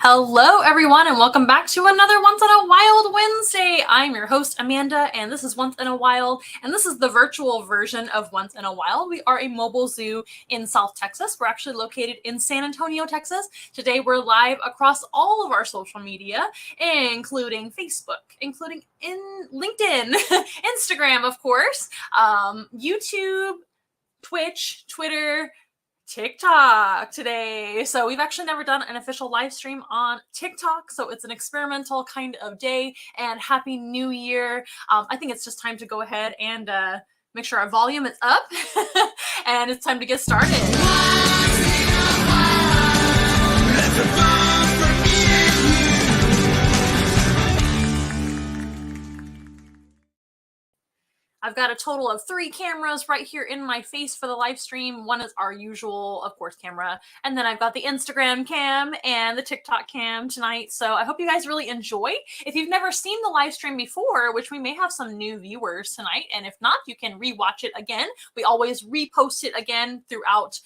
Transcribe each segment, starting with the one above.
Hello, everyone, and welcome back to another Once in a Wild Wednesday. I'm your host, Amanda, and this is Once in a Wild, and this is the virtual version of Once in a Wild. We are a mobile zoo in South Texas. We're actually located in San Antonio, Texas. Today, we're live across all of our social media, including Facebook, including in LinkedIn, Instagram, of course, YouTube, Twitch, Twitter, TikTok today. So we've actually never done an official live stream on TikTok. So it's an experimental kind of day, and Happy New Year. I think it's just time to go ahead and make sure our volume is up and it's time to get started. I've got a total of 3 cameras right here in my face for the live stream. One is our usual, of course, camera. And then I've got the Instagram cam and the TikTok cam tonight. So I hope you guys really enjoy. If you've never seen the live stream before, which we may have some new viewers tonight, and if not, you can rewatch it again. We always repost it again throughout,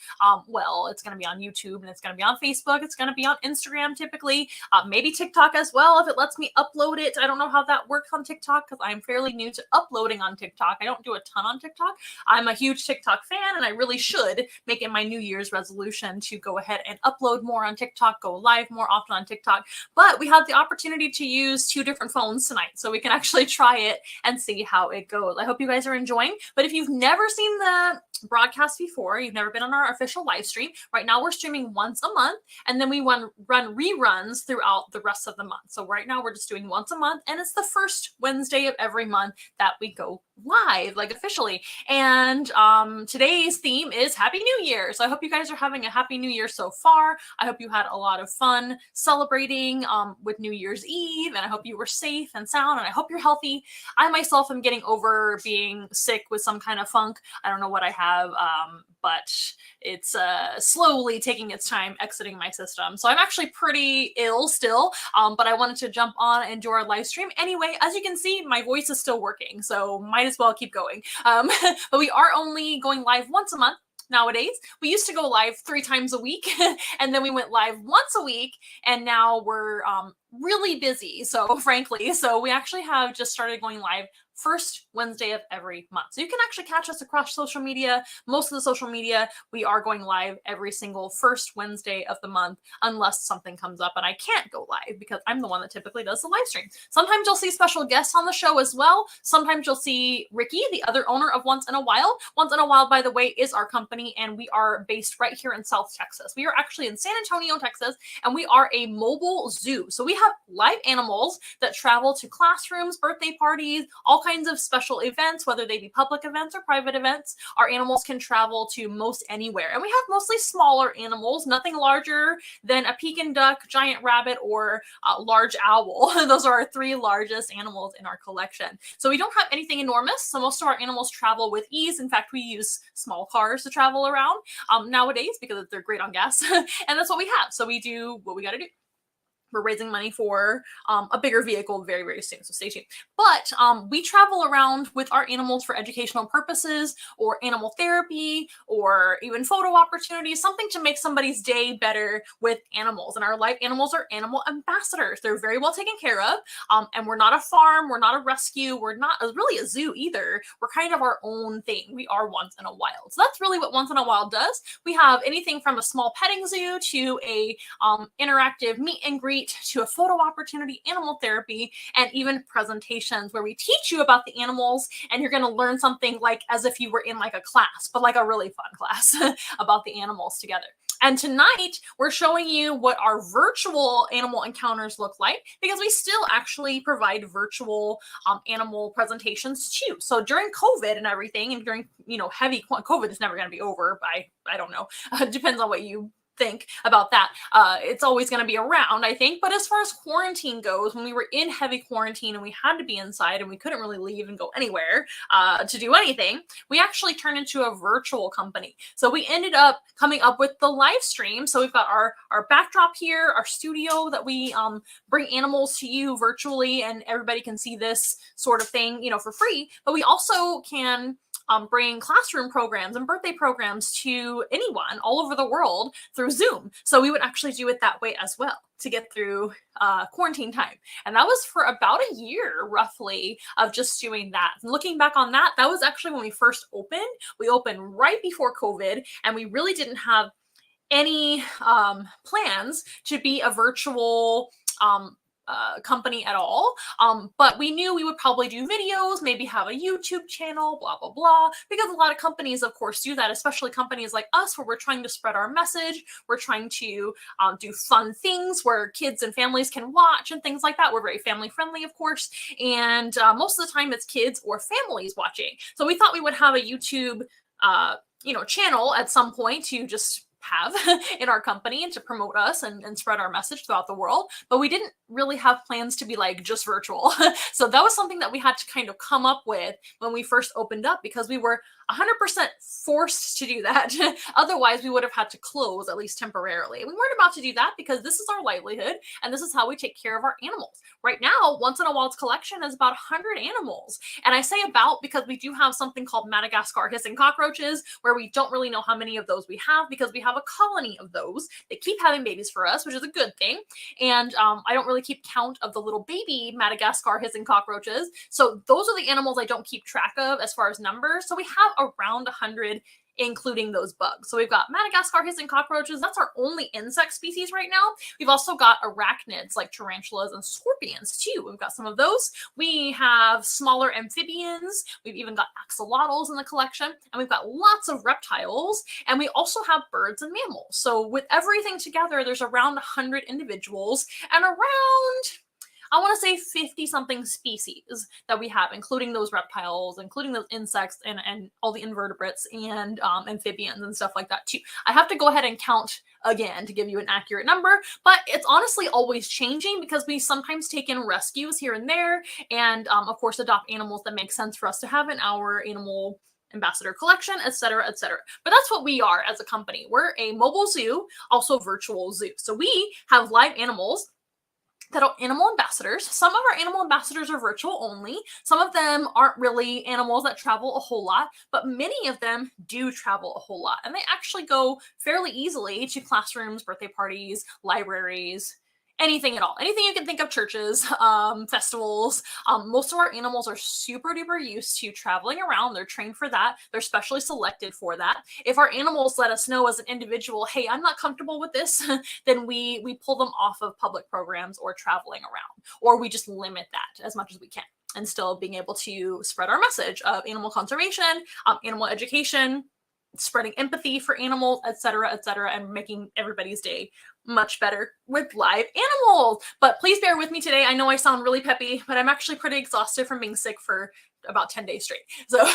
it's going to be on YouTube and it's going to be on Facebook. It's going to be on Instagram typically, maybe TikTok as well if it lets me upload it. I don't know how that works on TikTok because I'm fairly new to uploading on TikTok. I don't do a ton on TikTok. I'm a huge TikTok fan, and I really should make it my New Year's resolution to go ahead and upload more on TikTok, go live more often on TikTok. But we have the opportunity to use 2 different phones tonight, so we can actually try it and see how it goes. I hope you guys are enjoying. But if you've never seen the broadcast before, you've never been on our official live stream, right now we're streaming once a month, and then we run reruns throughout the rest of the month. So right now we're just doing once a month, and it's the first Wednesday of every month that we go live, like officially. And today's theme is Happy New Year. So I hope you guys are having a Happy New Year so far. I hope you had a lot of fun celebrating with New Year's Eve, and I hope you were safe and sound, and I hope you're healthy. I myself am getting over being sick with some kind of funk. I don't know what I have, but it's slowly taking its time exiting my system. So I'm actually pretty ill still, but I wanted to jump on and do our live stream. Anyway, as you can see, my voice is still working, so might as well keep going. But we are only going live once a month nowadays. We used to go live 3 times a week, and then we went live once a week, and now we're really busy, so frankly. So we actually have just started going live first Wednesday of every month. So you can actually catch us across social media. Most of the social media, we are going live every single first Wednesday of the month, unless something comes up and I can't go live because I'm the one that typically does the live stream. Sometimes you'll see special guests on the show as well. Sometimes you'll see Ricky, the other owner of Once in a Wild. Once in a Wild, by the way, is our company, and we are based right here in South Texas. We are actually in San Antonio, Texas, and we are a mobile zoo. So we have live animals that travel to classrooms, birthday parties, all kinds of special events, whether they be public events or private events. Our animals can travel to most anywhere. And we have mostly smaller animals, nothing larger than a Pekin duck, giant rabbit, or a large owl. Those are our 3 largest animals in our collection. So we don't have anything enormous. So most of our animals travel with ease. In fact, we use small cars to travel around nowadays because they're great on gas. And that's what we have. So we do what we got to do. We're raising money for a bigger vehicle very, very soon, so stay tuned. But we travel around with our animals for educational purposes or animal therapy or even photo opportunities, something to make somebody's day better with animals. And our live animals are animal ambassadors. They're very well taken care of, and we're not a farm, we're not a rescue, we're not really a zoo either. We're kind of our own thing. We are Once in a Wild. So that's really what Once in a Wild does. We have anything from a small petting zoo to a interactive meet and greet to a photo opportunity, animal therapy, and even presentations where we teach you about the animals, and you're going to learn something like as if you were in like a class, but like a really fun class about the animals together. And tonight, we're showing you what our virtual animal encounters look like, because we still actually provide virtual animal presentations too. So during COVID and everything, and during, heavy COVID is never going to be over by, I don't know, depends on what you think about that. It's always going to be around, I think. But as far as quarantine goes, when we were in heavy quarantine and we had to be inside and we couldn't really leave and go anywhere to do anything, we actually turned into a virtual company. So we ended up coming up with the live stream. So we've got our backdrop here, our studio that we bring animals to you virtually, and everybody can see this sort of thing, for free. But we also can bring classroom programs and birthday programs to anyone all over the world through Zoom. So we would actually do it that way as well to get through quarantine time. And that was for about a year, roughly, of just doing that. And looking back on that, that was actually when we first opened. We opened right before COVID, and we really didn't have any plans to be a virtual company at all. But we knew we would probably do videos, maybe have a YouTube channel, blah, blah, blah, because a lot of companies, of course, do that, especially companies like us where we're trying to spread our message. We're trying to do fun things where kids and families can watch and things like that. We're very family friendly, of course. And most of the time it's kids or families watching. So we thought we would have a YouTube channel at some point to just have in our company and to promote us and spread our message throughout the world, but we didn't really have plans to be like just virtual. So that was something that we had to kind of come up with when we first opened up, because we were 100% forced to do that. Otherwise, we would have had to close, at least temporarily. We weren't about to do that because this is our livelihood and this is how we take care of our animals. Right now, Once in a Wild's collection is about 100 animals. And I say about because we do have something called Madagascar hissing cockroaches, where we don't really know how many of those we have because we have a colony of those. They keep having babies for us, which is a good thing. And I don't really keep count of the little baby Madagascar hissing cockroaches. So those are the animals I don't keep track of as far as numbers. So we have around 100, including those bugs. So we've got Madagascar hissing cockroaches. That's our only insect species right now. We've also got arachnids like tarantulas and scorpions too. We've got some of those. We have smaller amphibians. We've even got axolotls in the collection, and we've got lots of reptiles, and we also have birds and mammals. So with everything together, there's around 100 individuals and around, I want to say 50 something species that we have, including those reptiles, including those insects and all the invertebrates and amphibians and stuff like that too. I have to go ahead and count again to give you an accurate number, but it's honestly always changing because we sometimes take in rescues here and there and of course adopt animals that make sense for us to have in our animal ambassador collection, etc., etc. But that's what we are as a company. We're a mobile zoo, also virtual zoo. So we have live animals that are animal ambassadors. Some of our animal ambassadors are virtual only. Some of them aren't really animals that travel a whole lot, but many of them do travel a whole lot. And they actually go fairly easily to classrooms, birthday parties, libraries, anything at all. Anything you can think of, churches, festivals. Most of our animals are super duper used to traveling around. They're trained for that. They're specially selected for that. If our animals let us know as an individual, hey, I'm not comfortable with this, then we pull them off of public programs or traveling around, or we just limit that as much as we can, and still being able to spread our message of animal conservation, animal education, spreading empathy for animals, etc., and making everybody's day much better with live animals. But please bear with me today. I know I sound really peppy, but I'm actually pretty exhausted from being sick for about 10 days straight. So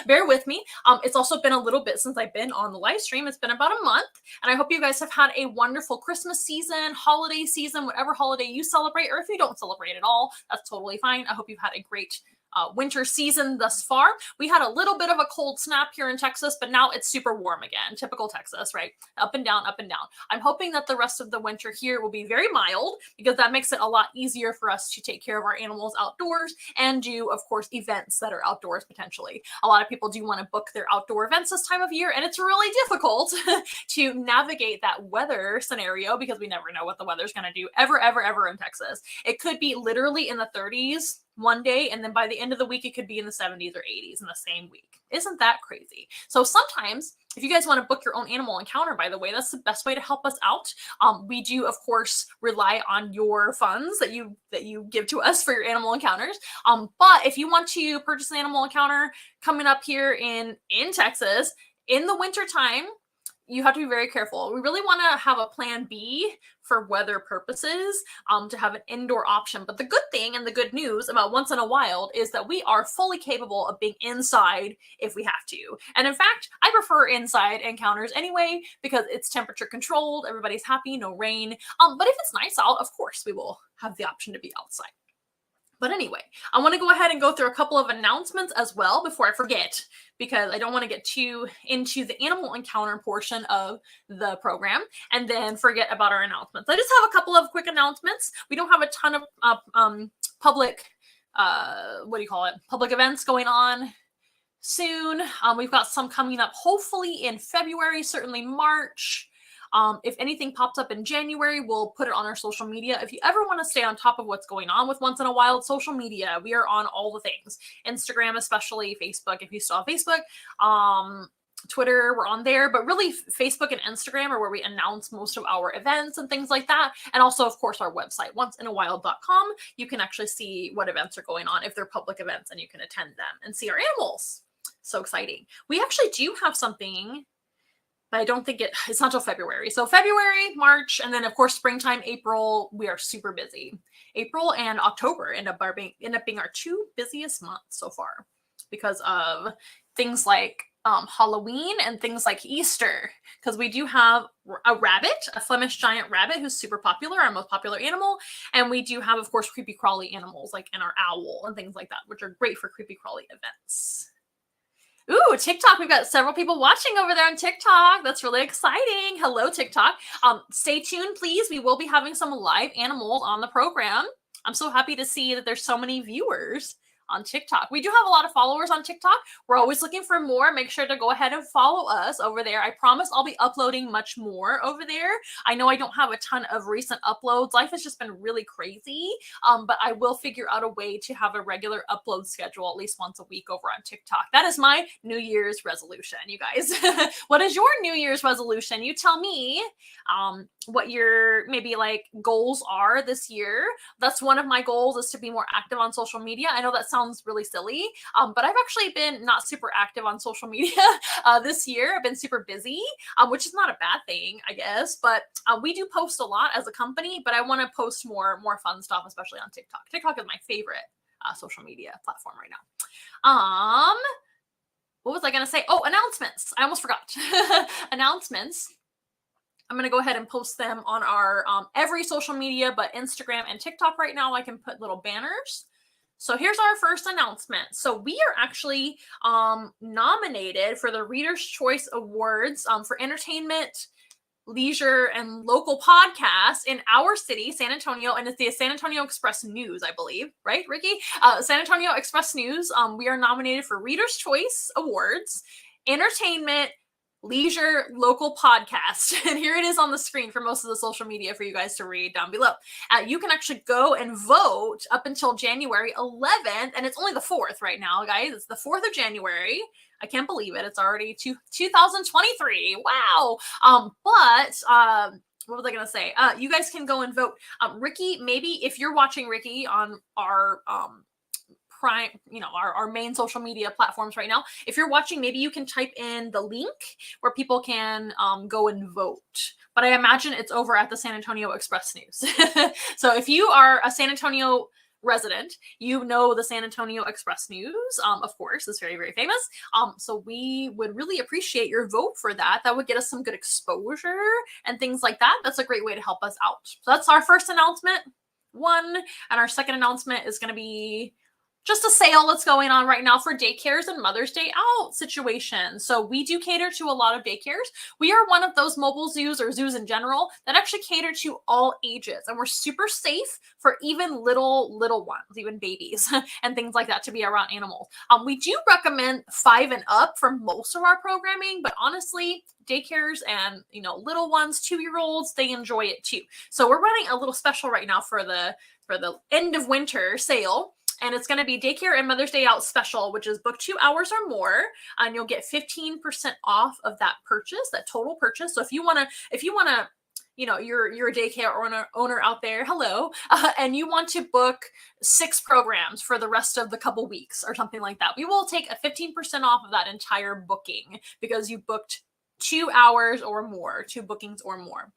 bear with me. It's also been a little bit since I've been on the live stream. It's been about a month, and I hope you guys have had a wonderful Christmas season, holiday season, whatever holiday you celebrate, or if you don't celebrate at all, that's totally fine. I hope you've had a great winter season thus far. We had a little bit of a cold snap here in Texas, but now it's super warm again. Typical Texas, right? Up and down, up and down. I'm hoping that the rest of the winter here will be very mild, because that makes it a lot easier for us to take care of our animals outdoors and do, of course, events that are outdoors potentially. A lot of people do want to book their outdoor events this time of year, and it's really difficult to navigate that weather scenario because we never know what the weather's going to do ever in Texas. It could be literally in the 30s one day, and then by the end of the week it could be in the 70s or 80s in the same week. Isn't that crazy? So sometimes if you guys want to book your own animal encounter, by the way, that's the best way to help us out. We do, of course, rely on your funds that you give to us for your animal encounters. But if you want to purchase an animal encounter coming up here in Texas in the winter time, you have to be very careful. We really want to have a plan B for weather purposes, to have an indoor option. But the good thing and the good news about Once in a Wild is that we are fully capable of being inside if we have to. And in fact, I prefer inside encounters anyway, because it's temperature controlled, everybody's happy, no rain. But if it's nice out, of course, we will have the option to be outside. But anyway, I want to go ahead and go through a couple of announcements as well before I forget, because I don't want to get too into the animal encounter portion of the program and then forget about our announcements. I just have a couple of quick announcements. We don't have a ton of public, public events going on soon. We've got some coming up hopefully in February, certainly March. If anything pops up in January, we'll put it on our social media. If you ever want to stay on top of what's going on with Once in a Wild social media, we are on all the things. Instagram, especially Facebook, if you still have Facebook. Twitter, we're on there, but really Facebook and Instagram are where we announce most of our events and things like that. And also, of course, our website, onceinawild.com. You can actually see what events are going on if they're public events, and you can attend them and see our animals. So exciting. We actually do have something, but I don't think it's not till February. So February, March, and then of course springtime, April, we are super busy. April and October end up being our two busiest months so far because of things like Halloween and things like Easter, because we do have a rabbit, a Flemish giant rabbit, who's super popular, our most popular animal, and we do have, of course, creepy crawly animals like our owl and things like that, which are great for creepy crawly events. Ooh, TikTok. We've got several people watching over there on TikTok. That's really exciting. Hello, TikTok. Stay tuned, please. We will be having some live animals on the program. I'm so happy to see that there's so many viewers on TikTok. We do have a lot of followers on TikTok. We're always looking for more. Make sure to go ahead and follow us over there. I promise I'll be uploading much more over there. I know I don't have a ton of recent uploads. Life has just been really crazy, but I will figure out a way to have a regular upload schedule at least once a week over on TikTok. That is my New Year's resolution, you guys. What is your New Year's resolution? You tell me what your maybe like goals are this year. That's one of my goals, is to be more active on social media. I know that sounds really silly, but I've actually been not super active on social media this year. I've been super busy, which is not a bad thing, I guess, but we do post a lot as a company, but I want to post more fun stuff, especially on TikTok. TikTok is my favorite social media platform right now. What was I going to say? Oh, announcements. I almost forgot. Announcements. I'm going to go ahead and post them on our every social media, but Instagram and TikTok right now. I can put little banners. So here's our first announcement. So we are actually nominated for the Reader's Choice Awards for entertainment, leisure, and local podcasts in our city, San Antonio, and it's the San Antonio Express News, I believe, right, Ricky? San Antonio Express News. We are nominated for Reader's Choice Awards, entertainment, leisure, local podcast. And here it is on the screen for most of the social media for you guys to read down below. You can actually go and vote up until January 11th, and it's only the 4th right now, guys. It's the 4th of January. I can't believe it. It's already 2023. Wow. What was I going to say? You guys can go and vote. Ricky, maybe if you're watching Ricky on our prime, our main social media platforms right now, if you're watching, maybe you can type in the link where people can go and vote. But I imagine it's over at the San Antonio Express News. So if you are a San Antonio resident, you know the San Antonio Express News, of course, is very, very famous. So we would really appreciate your vote for that. That would get us some good exposure and things like that. That's a great way to help us out. So that's our first announcement, one. And our second announcement is going to be just a sale that's going on right now for daycares and Mother's Day out situations. So we do cater to a lot of daycares. We are one of those mobile zoos, or zoos in general, that actually cater to all ages. And we're super safe for even little ones, even babies and things like that, to be around animals. We do recommend 5 and up for most of our programming, but honestly, daycares and little ones, 2-year-olds, they enjoy it too. So we're running a little special right now for the end of winter sale. And it's going to be daycare and Mother's Day out special, which is book 2 hours or more, and you'll get 15% off of that purchase, that total purchase. So if you want to, you're a daycare owner out there, hello, and you want to book 6 programs for the rest of the couple weeks or something like that, we will take a 15% off of that entire booking because you booked 2 hours or more, 2 bookings or more.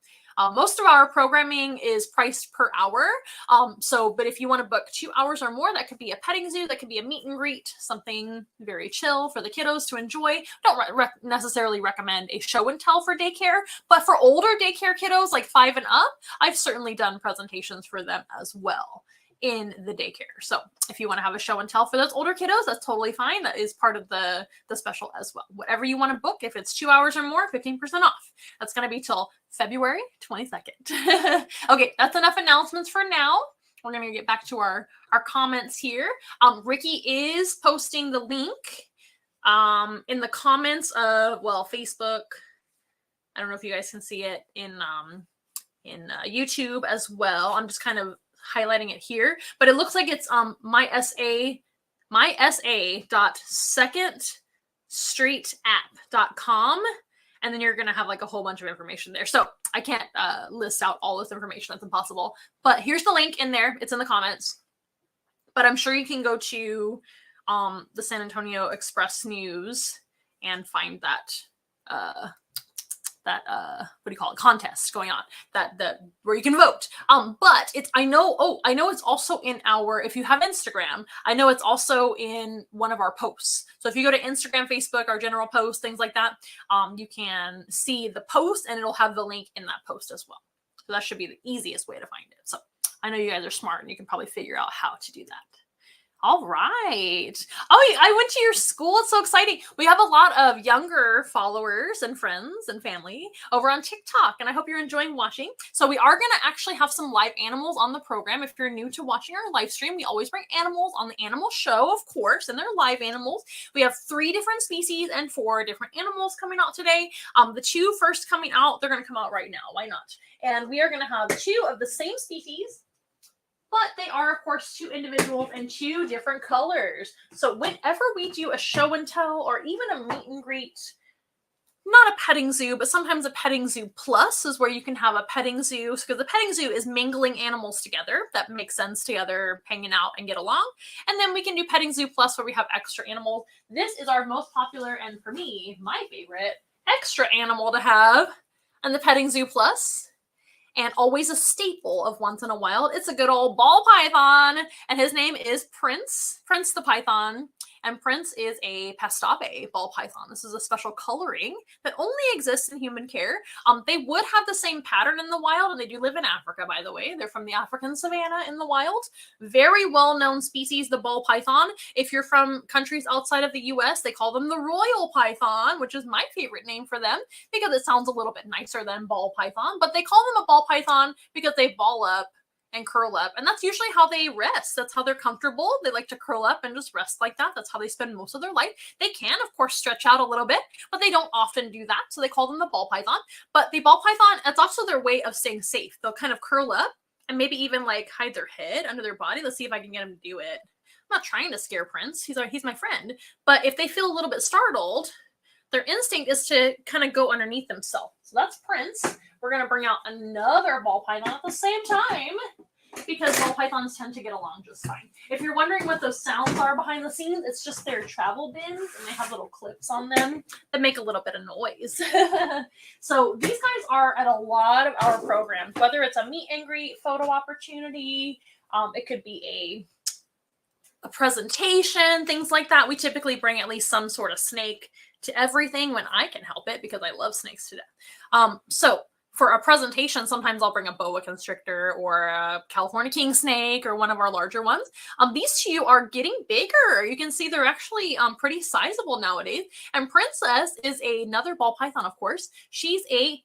Most of our programming is priced per hour. But if you want to book 2 hours or more, that could be a petting zoo, that could be a meet and greet, something very chill for the kiddos to enjoy. Don't necessarily recommend a show and tell for daycare, but for older daycare kiddos, like 5 and up, I've certainly done presentations for them as well in the daycare. So if you want to have a show and tell for those older kiddos, that's totally fine. That is part of the special as well. Whatever you want to book, if it's 2 hours or more, 15% off. That's going to be till February 22nd. Okay, that's enough announcements for now. We're going to get back to our comments here. Ricky is posting the link in the comments of, well, Facebook. I don't know if you guys can see it in YouTube as well. I'm just kind of highlighting it here, but it looks like it's mysa.secondstreetapp.com, and then you're gonna have like a whole bunch of information there. So I can't list out all this information, that's impossible, but here's the link in there. It's in the comments, but I'm sure you can go to the San Antonio Express News and find that what do you call it, contest going on, that where you can vote. But I know it's also in our, if you have Instagram, I know it's also in one of our posts. So if you go to Instagram, Facebook, our general posts, things like that, you can see the post and it'll have the link in that post as well. So that should be the easiest way to find it. So I know you guys are smart and you can probably figure out how to do that. All right. Oh, I went to your school. It's so exciting. We have a lot of younger followers and friends and family over on TikTok, and I hope you're enjoying watching. So we are going to actually have some live animals on the program. If you're new to watching our live stream, we always bring animals on the animal show, of course, and they're live animals. We have 3 different species and 4 different animals coming out today. The 2 first coming out, they're going to come out right now. Why not? And we are going to have 2 of the same species, but they are, of course, 2 individuals in 2 different colors. So whenever we do a show and tell or even a meet and greet, not a petting zoo, but sometimes a petting zoo plus is where you can have a petting zoo, because the petting zoo is mingling animals together that make sense together, hanging out and get along. And then we can do petting zoo plus where we have extra animals. This is our most popular, and for me, my favorite extra animal to have in the petting zoo plus. And always a staple of Once in a Wild, it's a good old ball python, and his name is Prince the Python, and Prince is a Pastape ball python. This is a special coloring that only exists in human care. They would have the same pattern in the wild, and they do live in Africa, by the way. They're from the African savanna in the wild. Very well-known species, the ball python. If you're from countries outside of the US, they call them the royal python, which is my favorite name for them because it sounds a little bit nicer than ball python, but they call them a ball python because they ball up and curl up, and that's usually how they rest. That's how they're comfortable. They like to curl up and just rest like that. That's how they spend most of their life. They can, of course, stretch out a little bit, but they don't often do that, so they call them the ball python. But the ball python, it's also their way of staying safe. They'll kind of curl up and maybe even like hide their head under their body. Let's see if I can get them to do it. I'm not trying to scare Prince. He's my friend. But if they feel a little bit startled, their instinct is to kind of go underneath themselves. So that's Prince. We're going to bring out another ball python at the same time because ball pythons tend to get along just fine. If you're wondering what those sounds are behind the scenes, it's just their travel bins, and they have little clips on them that make a little bit of noise. So these guys are at a lot of our programs, whether it's a meet and greet photo opportunity, it could be a presentation, things like that. We typically bring at least some sort of snake to everything when I can help it because I love snakes to death. So for a presentation, sometimes I'll bring a boa constrictor or a California king snake or one of our larger ones. These 2 are getting bigger. You can see they're actually pretty sizable nowadays. And Princess is another ball python, of course. She's a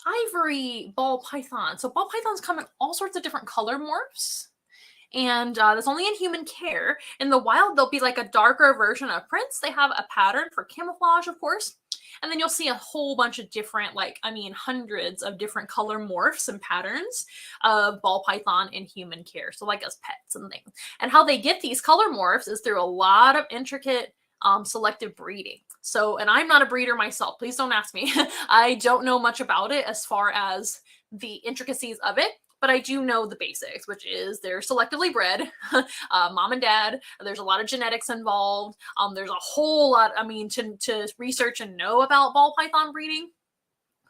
ivory ball python. So ball pythons come in all sorts of different color morphs. And that's only in human care. In the wild, they'll be like a darker version of Prince. They have a pattern for camouflage, of course. And then you'll see a whole bunch of different, hundreds of different color morphs and patterns of ball python in human care. So like as pets and things. And how they get these color morphs is through a lot of intricate selective breeding. So, and I'm not a breeder myself. Please don't ask me. I don't know much about it as far as the intricacies of it. But I do know the basics, which is they're selectively bred, mom and dad. There's a lot of genetics involved. There's a whole lot, to research and know about ball python breeding.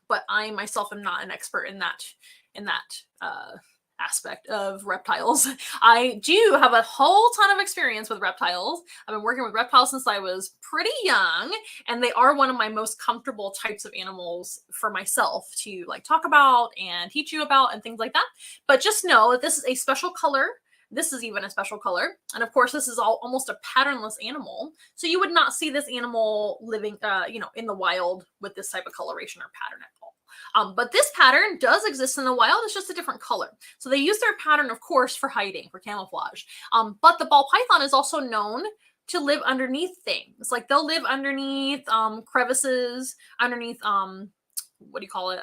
But I myself am not an expert in that aspect of reptiles. I do have a whole ton of experience with reptiles. I've been working with reptiles since I was pretty young, and they are one of my most comfortable types of animals for myself to talk about and teach you about and things like that. But just know that this is a special color. This is even a special color. And of course, this is almost a patternless animal. So you would not see this animal living, in the wild with this type of coloration or pattern at all. But this pattern does exist in the wild. It's just a different color. So they use their pattern, of course, for hiding, for camouflage. But the ball python is also known to live underneath things. Like they'll live underneath crevices, underneath what do you call it?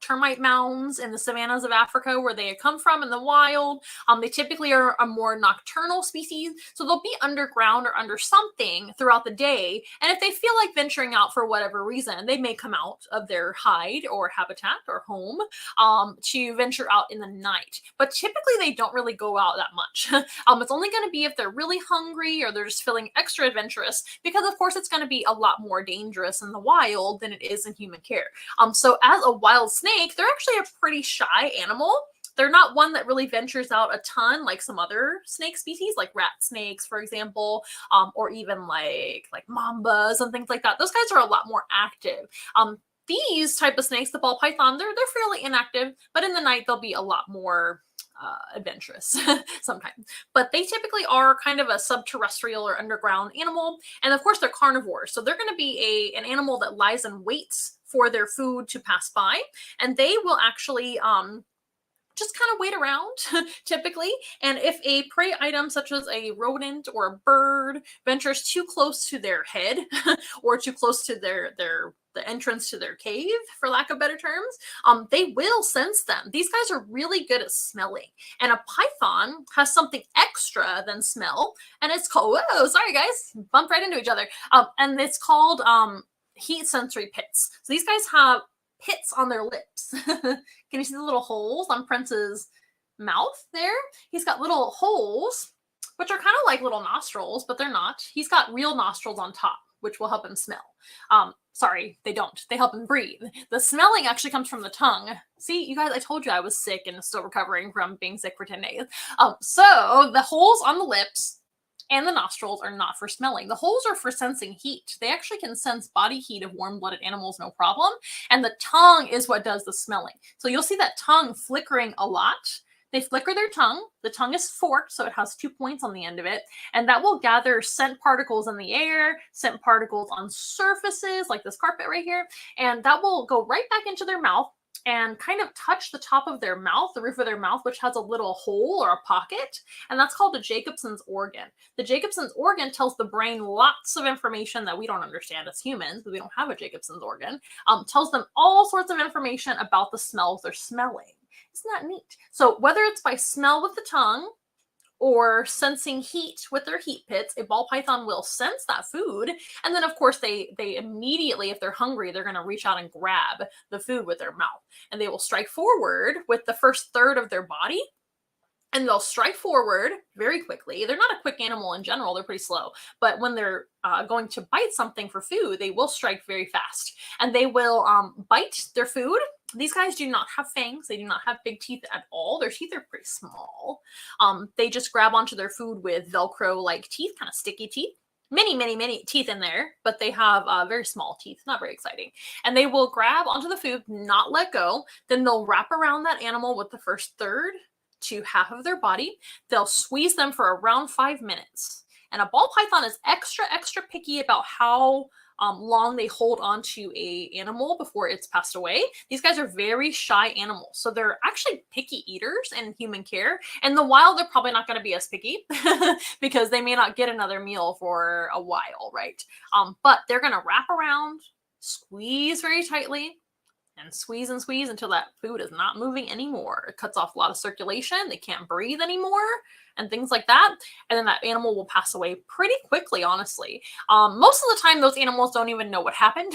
Termite mounds in the savannas of Africa where they come from in the wild. They typically are a more nocturnal species, so they'll be underground or under something throughout the day. And if they feel like venturing out for whatever reason, they may come out of their hide or habitat or home to venture out in the night. But typically they don't really go out that much. It's only going to be if they're really hungry or they're just feeling extra adventurous, because of course it's going to be a lot more dangerous in the wild than it is in human care. So as a wild snake, they're actually a pretty shy animal. They're not one that really ventures out a ton like some other snake species, like rat snakes, for example, or even like mambas and things like that. Those guys are a lot more active. These type of snakes, the ball python, they're fairly inactive, but in the night they'll be a lot more adventurous sometimes. But they typically are kind of a subterrestrial or underground animal. And of course, they're carnivores. So they're going to be an animal that lies in wait for their food to pass by. And they will actually just kind of wait around typically. And if a prey item such as a rodent or a bird ventures too close to their head or too close to the entrance to their cave, for lack of better terms, they will sense them. These guys are really good at smelling. And a python has something extra than smell. And it's called, whoa, sorry guys, bumped right into each other. And it's called heat sensory pits. So these guys have pits on their lips. Can you see the little holes on Prince's mouth there? He's got little holes, which are kind of like little nostrils, but they're not. He's got real nostrils on top, which will help him smell. Sorry, they don't. They help him breathe. The smelling actually comes from the tongue. See, you guys, I told you I was sick and still recovering from being sick for 10 days. So the holes on the lips and the nostrils are not for smelling. The holes are for sensing heat. They actually can sense body heat of warm-blooded animals, no problem. And the tongue is what does the smelling. So you'll see that tongue flickering a lot. They flicker their tongue. The tongue is forked, so it has 2 points on the end of it. And that will gather scent particles in the air, scent particles on surfaces, like this carpet right here. And that will go right back into their mouth and kind of touch the top of their mouth, the roof of their mouth, which has a little hole or a pocket. And that's called a Jacobson's organ. The Jacobson's organ tells the brain lots of information that we don't understand as humans, because we don't have a Jacobson's organ. Tells them all sorts of information about the smells they're smelling. Isn't that neat? So whether it's by smell with the tongue or sensing heat with their heat pits, a ball python will sense that food. And then, of course, they immediately, if they're hungry, they're going to reach out and grab the food with their mouth. And they will strike forward with the first third of their body. And they'll strike forward very quickly. They're not a quick animal in general. They're pretty slow. But when they're going to bite something for food, they will strike very fast. And they will bite their food. These guys do not have fangs. They do not have big teeth at all. Their teeth are pretty small. They just grab onto their food with Velcro-like teeth, kind of sticky teeth. Many teeth in there, but they have very small teeth, not very exciting. And they will grab onto the food, not let go. Then they'll wrap around that animal with the first third to half of their body. They'll squeeze them for around 5 minutes. And a ball python is extra picky about how long they hold on to a animal before it's passed away. These guys are very shy animals. So they're actually picky eaters in human care. In the wild, they're probably not going to be as picky because they may not get another meal for a while, right? But they're going to wrap around, squeeze very tightly, and squeeze until that food is not moving anymore. It cuts off a lot of circulation. They can't breathe anymore and things like that. And then that animal will pass away pretty quickly, honestly. Most of the time, those animals don't even know what happened.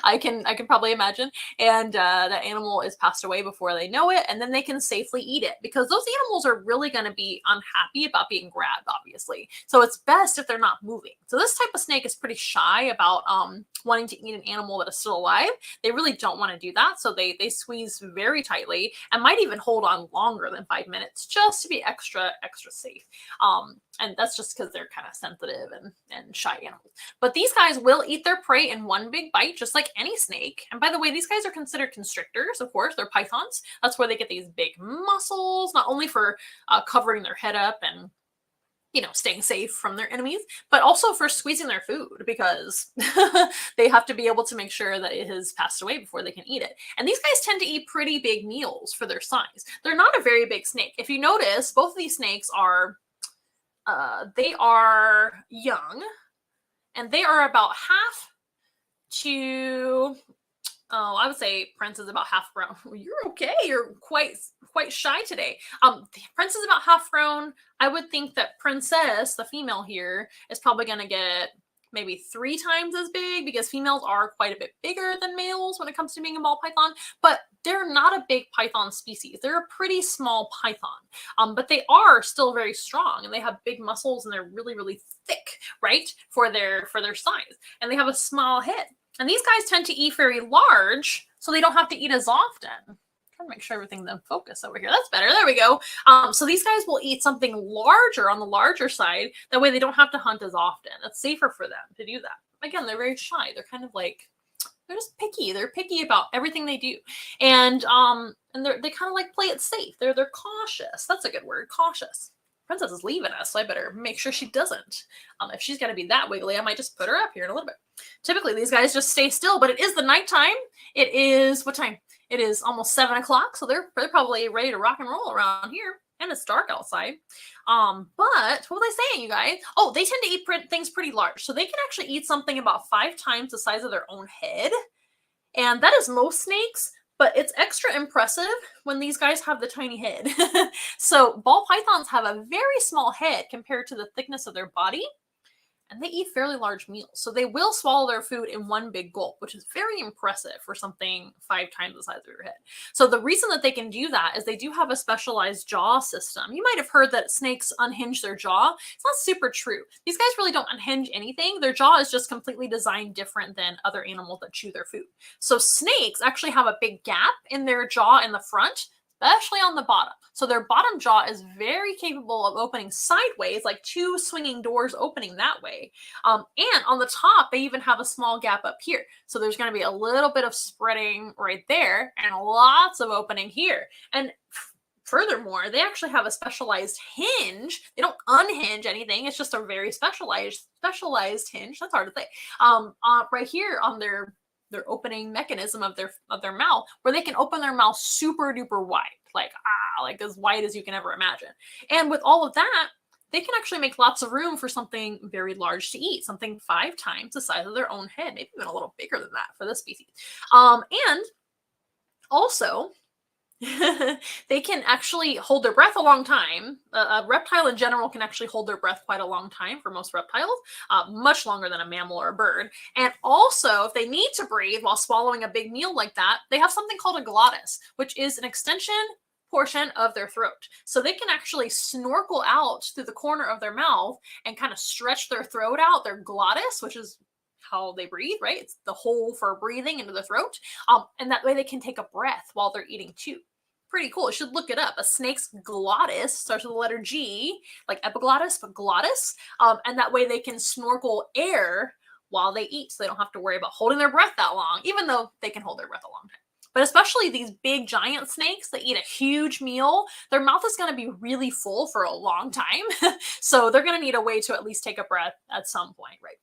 I can probably imagine. And that animal is passed away before they know it. And then they can safely eat it because those animals are really going to be unhappy about being grabbed, obviously. So it's best if they're not moving. So this type of snake is pretty shy about wanting to eat an animal that is still alive. They really don't want to do that. So they squeeze very tightly and might even hold on longer than 5 minutes just to be extra safe. And that's just because they're kind of sensitive and shy animals. But these guys will eat their prey in one big bite, just like any snake. And by the way, these guys are considered constrictors, of course. They're pythons. That's where they get these big muscles, not only for covering their head up and staying safe from their enemies, but also for squeezing their food because they have to be able to make sure that it has passed away before they can eat it. And these guys tend to eat pretty big meals for their size. They're not a very big snake. If you notice, both of these snakes are They are young, and they are about half to, oh, I would say Prince is about half grown. You're okay. You're quite shy today. Prince is about half grown. I would think that Princess, the female here, is probably going to get maybe 3 times as big, because females are quite a bit bigger than males when it comes to being a ball python, but they're not a big python species. They're a pretty small python, but they are still very strong, and they have big muscles, and they're really, really thick, right, for their size, and they have a small head. And these guys tend to eat very large, so they don't have to eat as often. I'm trying to make sure everything's in focus over here. That's better. There we go. So these guys will eat something larger on the larger side. That way they don't have to hunt as often. That's safer for them to do that. Again, they're very shy. They're kind of like, they're just picky. They're picky about everything they do. And they kind of like play it safe. They're cautious. That's a good word, cautious. Princess is leaving us, so I better make sure she doesn't. If she's going to be that wiggly, I might just put her up here in a little bit. Typically, these guys just stay still, but it is the nighttime. It is, what time? It is almost 7 o'clock, so they're probably ready to rock and roll around here. And it's dark outside. But what was I saying, you guys? Oh, they tend to eat things pretty large. So they can actually eat something about 5 times the size of their own head. And that is most snakes. But it's extra impressive when these guys have the tiny head. So ball pythons have a very small head compared to the thickness of their body. And they eat fairly large meals. So they will swallow their food in one big gulp, which is very impressive for something 5 times the size of your head. So the reason that they can do that is they do have a specialized jaw system. You might have heard that snakes unhinge their jaw. It's not super true. These guys really don't unhinge anything. Their jaw is just completely designed different than other animals that chew their food. So snakes actually have a big gap in their jaw in the front, especially on the bottom. So their bottom jaw is very capable of opening sideways, like 2 swinging doors opening that way. And on the top, they even have a small gap up here. So there's going to be a little bit of spreading right there and lots of opening here. And furthermore, they actually have a specialized hinge. They don't unhinge anything. It's just a very specialized hinge. That's hard to say. Right here on their opening mechanism of their mouth, where they can open their mouth super duper wide, like as wide as you can ever imagine. And with all of that, they can actually make lots of room for something very large to eat, something 5 times the size of their own head, maybe even a little bigger than that for this species. And also, they can actually hold their breath a long time. A reptile in general can actually hold their breath quite a long time for most reptiles, much longer than a mammal or a bird. And also, if they need to breathe while swallowing a big meal like that, they have something called a glottis, which is an extension portion of their throat. So they can actually snorkel out through the corner of their mouth and kind of stretch their throat out, their glottis, which is how they breathe, right? It's the hole for breathing into the throat. And that way they can take a breath while they're eating too. Pretty cool. You should look it up. A snake's glottis starts with the letter G, like epiglottis, but glottis. And that way they can snorkel air while they eat, so they don't have to worry about holding their breath that long, even though they can hold their breath a long time. But especially these big giant snakes that eat a huge meal, their mouth is going to be really full for a long time. So they're going to need a way to at least take a breath at some point, right?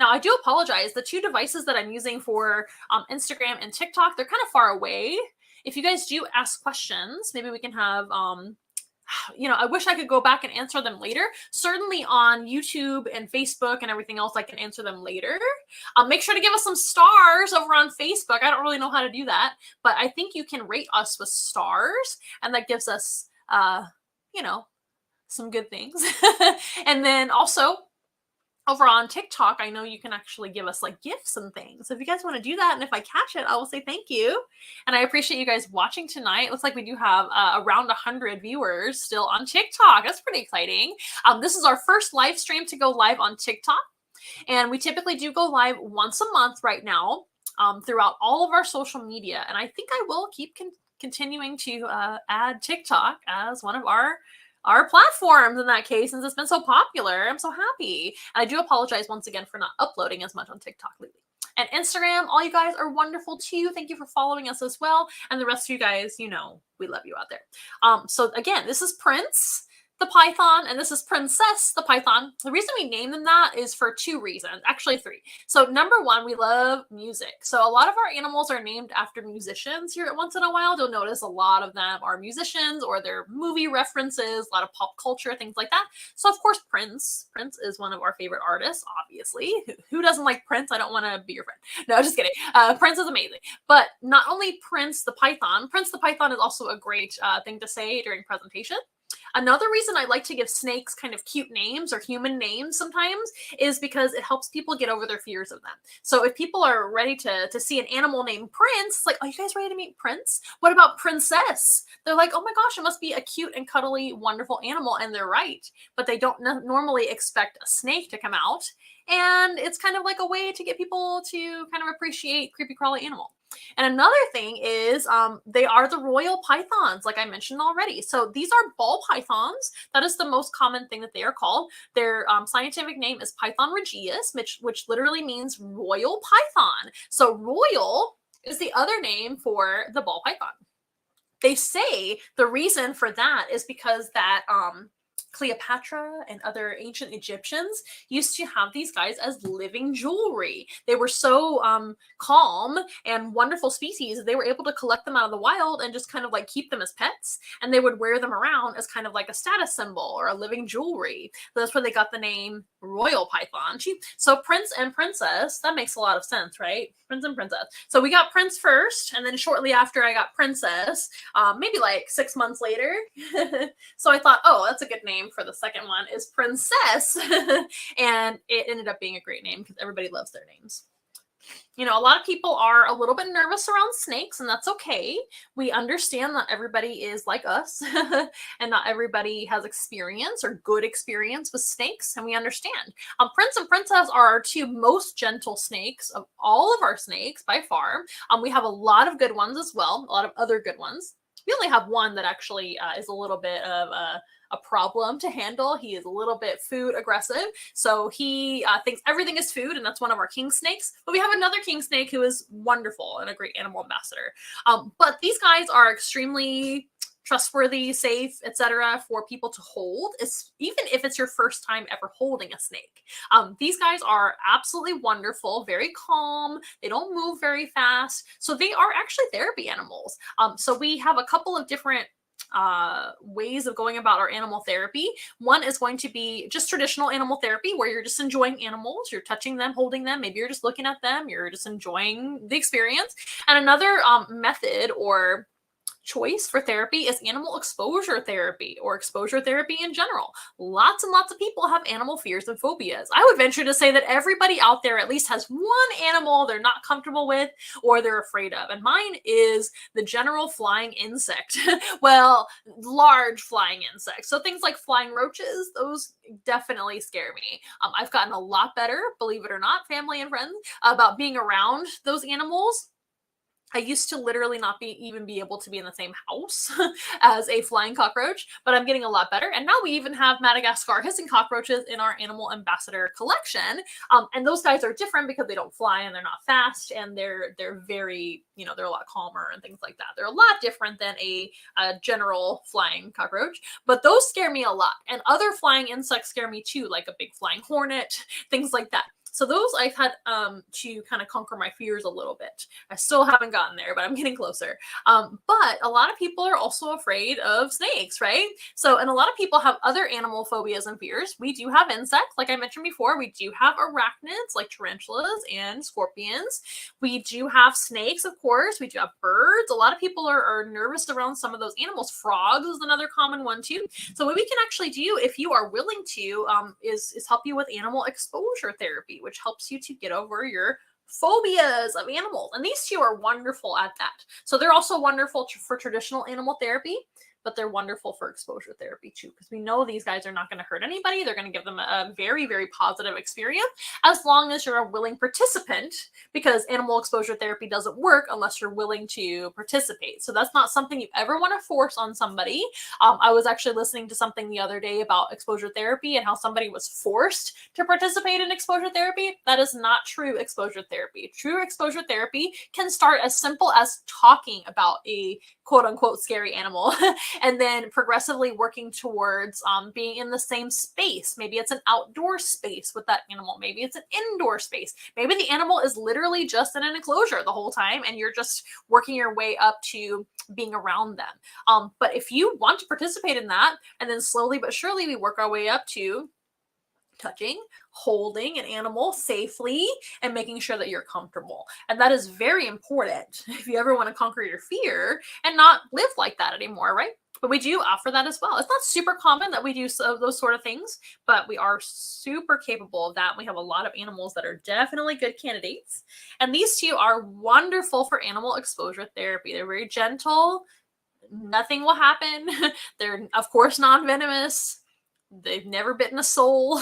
Now, I do apologize. The 2 devices that I'm using for Instagram and TikTok, they're kind of far away. If you guys do ask questions, maybe we can have, I wish I could go back and answer them later. Certainly on YouTube and Facebook and everything else, I can answer them later. Make sure to give us some stars over on Facebook. I don't really know how to do that, but I think you can rate us with stars, and that gives us, some good things. And then also, over on TikTok, I know you can actually give us like gifts and things. So if you guys want to do that, and if I catch it, I will say thank you. And I appreciate you guys watching tonight. It looks like we do have around 100 viewers still on TikTok. That's pretty exciting. This is our first live stream to go live on TikTok. And we typically do go live once a month right now throughout all of our social media. And I think I will keep continuing to add TikTok as one of our platforms in that case, since it's been so popular. I'm so happy. And I do apologize once again for not uploading as much on TikTok lately. And Instagram, all you guys are wonderful too. Thank you for following us as well. And the rest of you guys, we love you out there. So again, this is Prince. the python, and this is Princess the python. The reason we name them that is for two reasons, actually three. So number one, we love music. So a lot of our animals are named after musicians here at Once in a While. You'll notice a lot of them are musicians or they're movie references, a lot of pop culture, things like that. So of course, Prince is one of our favorite artists, obviously. Who doesn't like Prince? I don't want to be your friend. No, just kidding. Prince is amazing. But not only Prince the python is also a great thing to say during presentation. Another reason I like to give snakes kind of cute names or human names sometimes is because it helps people get over their fears of them. So if people are ready to see an animal named Prince, it's like, are you guys ready to meet Prince? What about Princess? They're like, oh my gosh, it must be a cute and cuddly, wonderful animal. And they're right. But they don't normally expect a snake to come out. And it's kind of like a way to get people to kind of appreciate creepy crawly animal. And another thing is they are the royal pythons, like I mentioned already. So these are ball pythons. That is the most common thing that they are called. Their scientific name is Python regius, which literally means royal python. So royal is the other name for the ball python. They say the reason for that is because that Cleopatra and other ancient Egyptians used to have these guys as living jewelry. They were so calm and wonderful species, they were able to collect them out of the wild and just kind of like keep them as pets. And they would wear them around as kind of like a status symbol or a living jewelry. So that's where they got the name royal python. So Prince and Princess, that makes a lot of sense, right? Prince and Princess. So we got Prince first, and then shortly after I got Princess, maybe like 6 months later. So I thought, oh, that's a good name for the second one is Princess. And it ended up being a great name because everybody loves their names. You know, a lot of people are a little bit nervous around snakes, and that's okay. We understand that everybody is like us and not everybody has experience or good experience with snakes, and we understand. Prince and Princess are our two most gentle snakes of all of our snakes by far. We have a lot of good ones as well, a lot of other good ones. We only have one that actually is a little bit of a problem to handle. He is a little bit food aggressive. So he thinks everything is food, and that's one of our king snakes. But we have another king snake who is wonderful and a great animal ambassador. But these guys are extremely trustworthy, safe, etc. for people to hold, even if it's your first time ever holding a snake. These guys are absolutely wonderful, very calm. They don't move very fast. So they are actually therapy animals. So we have a couple of different ways of going about our animal therapy. One is going to be just traditional animal therapy where you're just enjoying animals, you're touching them, holding them, maybe you're just looking at them, you're just enjoying the experience. And another method or choice for therapy is animal exposure therapy or exposure therapy in general. Lots and lots of people have animal fears and phobias. I would venture to say that everybody out there at least has one animal they're not comfortable with or they're afraid of. And mine is the general flying insect. Well, large flying insects. So things like flying roaches, those definitely scare me. I've gotten a lot better, believe it or not, family and friends, about being around those animals. I used to literally not even be able to be in the same house as a flying cockroach, but I'm getting a lot better. And now we even have Madagascar hissing cockroaches in our animal ambassador collection. And those guys are different because they don't fly and they're not fast and they're very, they're a lot calmer and things like that. They're a lot different than a general flying cockroach, but those scare me a lot. And other flying insects scare me too, like a big flying hornet, things like that. So those I've had to kind of conquer my fears a little bit. I still haven't gotten there, but I'm getting closer. But a lot of people are also afraid of snakes, right? So, and a lot of people have other animal phobias and fears. We do have insects, like I mentioned before. We do have arachnids, like tarantulas and scorpions. We do have snakes, of course. We do have birds. A lot of people are nervous around some of those animals. Frogs is another common one too. So what we can actually do, if you are willing to, is help you with animal exposure therapy, which helps you to get over your phobias of animals. And these two are wonderful at that. So they're also wonderful for traditional animal therapy, but they're wonderful for exposure therapy too, because we know these guys are not going to hurt anybody. They're going to give them a very, very positive experience as long as you're a willing participant, because animal exposure therapy doesn't work unless you're willing to participate. So that's not something you ever want to force on somebody. I was actually listening to something the other day about exposure therapy and how somebody was forced to participate in exposure therapy. That is not true exposure therapy. True exposure therapy can start as simple as talking about a quote unquote scary animal, and then progressively working towards being in the same space. Maybe it's an outdoor space with that animal. Maybe it's an indoor space. Maybe the animal is literally just in an enclosure the whole time and you're just working your way up to being around them. But if you want to participate in that, and then slowly but surely we work our way up to touching, holding an animal safely, and making sure that you're comfortable. And that is very important if you ever want to conquer your fear and not live like that anymore, right? But we do offer that as well. It's not super common that we do those sort of things, but we are super capable of that. We have a lot of animals that are definitely good candidates. And these two are wonderful for animal exposure therapy. They're very gentle. Nothing will happen. They're, of course, non-venomous. They've never bitten a soul.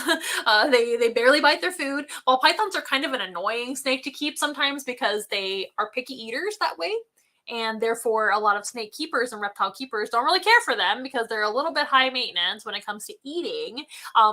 They barely bite their food. While pythons are kind of an annoying snake to keep sometimes because they are picky eaters that way. And therefore, a lot of snake keepers and reptile keepers don't really care for them because they're a little bit high maintenance when it comes to eating.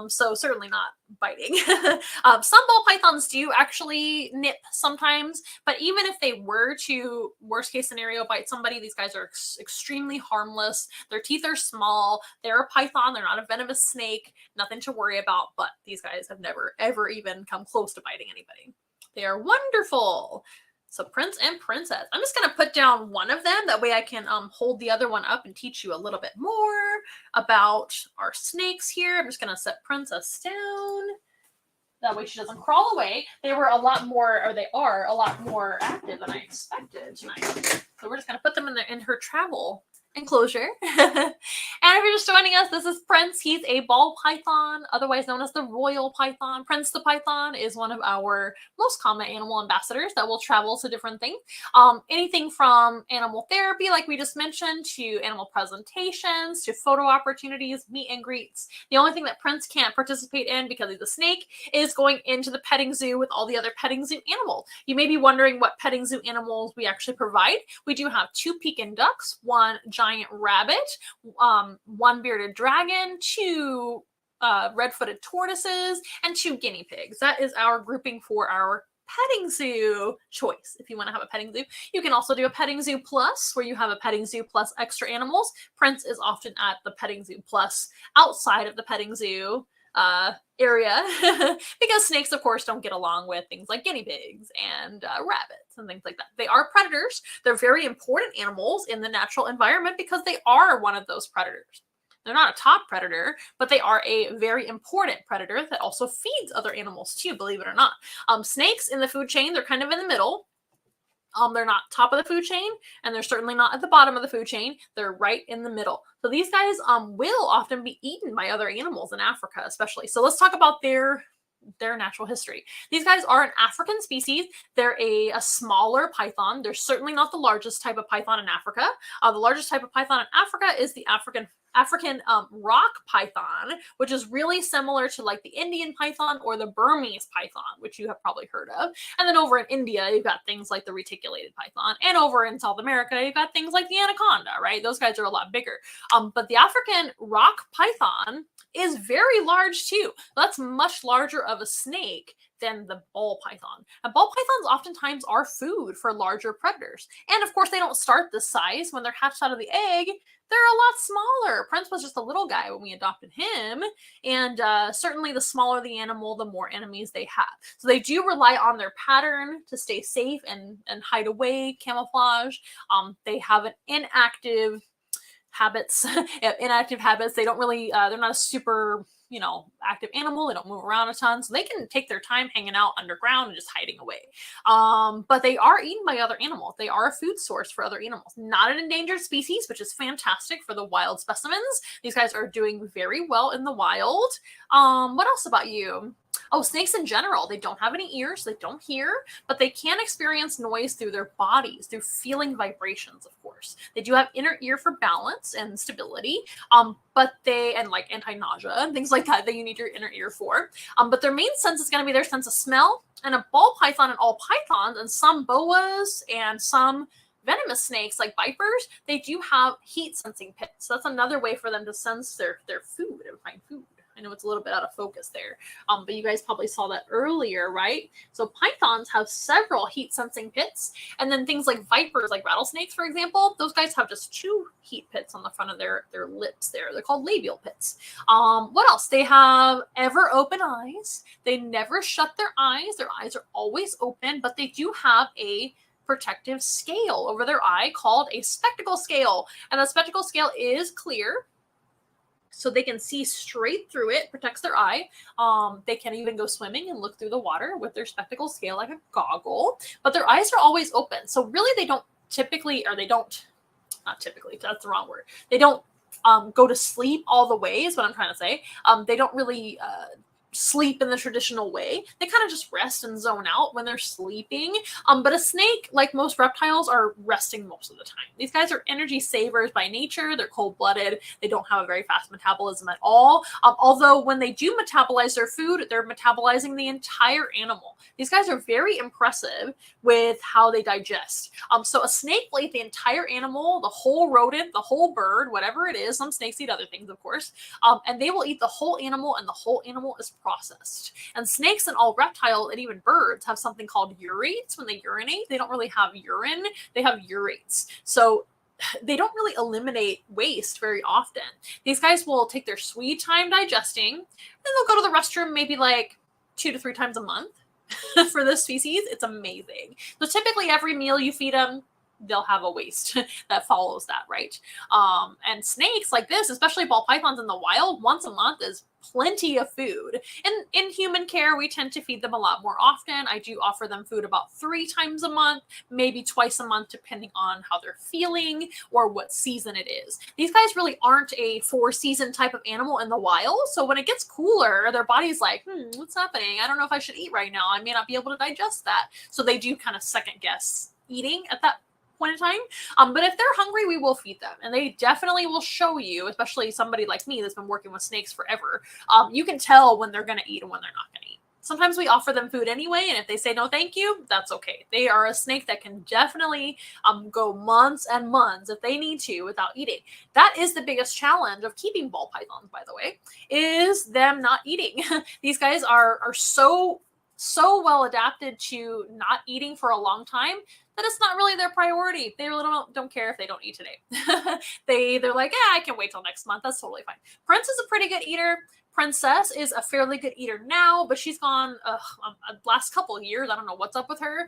So certainly not biting. Some ball pythons do actually nip sometimes, but even if they were to, worst case scenario, bite somebody, these guys are extremely harmless. Their teeth are small. They're a python. They're not a venomous snake. Nothing to worry about, but these guys have never, ever even come close to biting anybody. They are wonderful. So Prince and Princess. I'm just going to put down one of them. That way I can hold the other one up and teach you a little bit more about our snakes here. I'm just going to set Princess down. That way she doesn't crawl away. They were a lot more, or they are a lot more active than I expected tonight. So we're just going to put them in her travel enclosure. And if you're just joining us, this is Prince. He's a ball python, otherwise known as the royal python. Prince the python is one of our most common animal ambassadors that will travel to different things. Anything from animal therapy, like we just mentioned, to animal presentations, to photo opportunities, meet and greets. The only thing that Prince can't participate in because he's a snake is going into the petting zoo with all the other petting zoo animals. You may be wondering what petting zoo animals we actually provide. We do have 2 Pekin ducks, 1 giant rabbit, 1 bearded dragon, 2 red-footed tortoises, and 2 guinea pigs. That is our grouping for our petting zoo choice. If you want to have a petting zoo, you can also do a petting zoo plus, where you have a petting zoo plus extra animals. Prince is often at the petting zoo plus outside of the petting zoo area because snakes, of course, don't get along with things like guinea pigs and rabbits and things like that. They are predators. They're very important animals in the natural environment because they are one of those predators. They're not a top predator, but they are a very important predator that also feeds other animals too, believe it or not. Snakes in the food chain, they're kind of in the middle. They're not top of the food chain, and they're certainly not at the bottom of the food chain. They're right in the middle. So these guys will often be eaten by other animals in Africa, especially. So let's talk about their natural history. These guys are an African species. They're a smaller python. They're certainly not the largest type of python in Africa. The largest type of python in Africa is the African rock python, which is really similar to like the Indian python or the Burmese python, which you have probably heard of. And then over in India, you've got things like the reticulated python. And over in South America, you've got things like the anaconda, right? Those guys are a lot bigger. But the African rock python is very large too. That's much larger of a snake than the ball python. And ball pythons oftentimes are food for larger predators. And of course, they don't start this size. When they're hatched out of the egg, they're a lot smaller. Prince was just a little guy when we adopted him. And certainly the smaller the animal, the more enemies they have. So they do rely on their pattern to stay safe and hide away, camouflage. They have an inactive habits. They don't really, they're not a super, active animal. They don't move around a ton. So they can take their time hanging out underground and just hiding away. But they are eaten by other animals. They are a food source for other animals. Not an endangered species, which is fantastic for the wild specimens. These guys are doing very well in the wild. What else about you? Oh, snakes in general, they don't have any ears, they don't hear, but they can experience noise through their bodies, through feeling vibrations, of course. They do have inner ear for balance and stability, and like anti-nausea and things like that you need your inner ear for. But their main sense is going to be their sense of smell. And a ball python and all pythons and some boas and some venomous snakes like vipers, they do have heat sensing pits. So that's another way for them to sense their food and find food. I know it's a little bit out of focus there, but you guys probably saw that earlier, right? So pythons have several heat-sensing pits, and then things like vipers, like rattlesnakes, for example, those guys have just 2 heat pits on the front of their lips there. They're called labial pits. What else? They have ever open eyes. They never shut their eyes. Their eyes are always open, but they do have a protective scale over their eye called a spectacle scale, and the spectacle scale is clear, so they can see straight through it, protects their eye. They can even go swimming and look through the water with their spectacle scale like a goggle, but their eyes are always open. So really they don't typically, or they don't, not typically, that's the wrong word. They don't go to sleep all the way is what I'm trying to say. They don't really sleep in the traditional way. They kind of just rest and zone out when they're sleeping. But a snake, like most reptiles, are resting most of the time. These guys are energy savers by nature. They're cold-blooded. They don't have a very fast metabolism at all. Although when they do metabolize their food, they're metabolizing the entire animal. These guys are very impressive with how they digest. So a snake will eat the entire animal, the whole rodent, the whole bird, whatever it is. Some snakes eat other things, of course. And they will eat the whole animal, and the whole animal is processed. And snakes and all reptiles and even birds have something called urates. When they urinate, they don't really have urine, they have urates. So they don't really eliminate waste very often. These guys will take their sweet time digesting, and they'll go to the restroom maybe like 2 to 3 times a month. For this species, it's amazing. So typically every meal you feed them, they'll have a waste that follows that, right? And snakes like this, especially ball pythons in the wild, once a month is plenty of food. And in human care, we tend to feed them a lot more often. I do offer them food about 3 times a month, maybe twice a month, depending on how they're feeling or what season it is. These guys really aren't a 4-season type of animal in the wild. So when it gets cooler, their body's like, what's happening? I don't know if I should eat right now. I may not be able to digest that. So they do kind of second guess eating at that point in time. But if they're hungry, we will feed them, and they definitely will show you, especially somebody like me that's been working with snakes forever. You can tell when they're going to eat and when they're not going to eat. Sometimes we offer them food anyway, and if they say no thank you, that's okay. They are a snake that can definitely go months and months if they need to without eating. That is the biggest challenge of keeping ball pythons, by the way, is them not eating. These guys are so well adapted to not eating for a long time that it's not really their priority. They really don't care if they don't eat today. They're like, I can wait till next month. That's totally fine. Prince is a pretty good eater. Princess is a fairly good eater now, but she's gone last couple of years. I don't know what's up with her.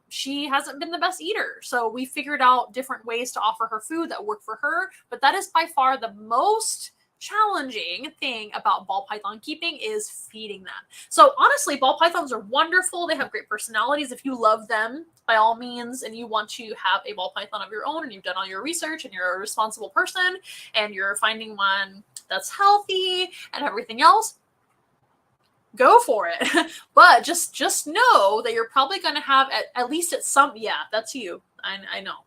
She hasn't been the best eater. So we figured out different ways to offer her food that work for her. But that is by far the most challenging thing about ball python keeping is feeding them. So honestly, ball pythons are wonderful. They have great personalities. If you love them, by all means, and you want to have a ball python of your own, and you've done all your research, and you're a responsible person, and you're finding one that's healthy and everything else, go for it. But just know that you're probably going to have at least at some, that's you. I know.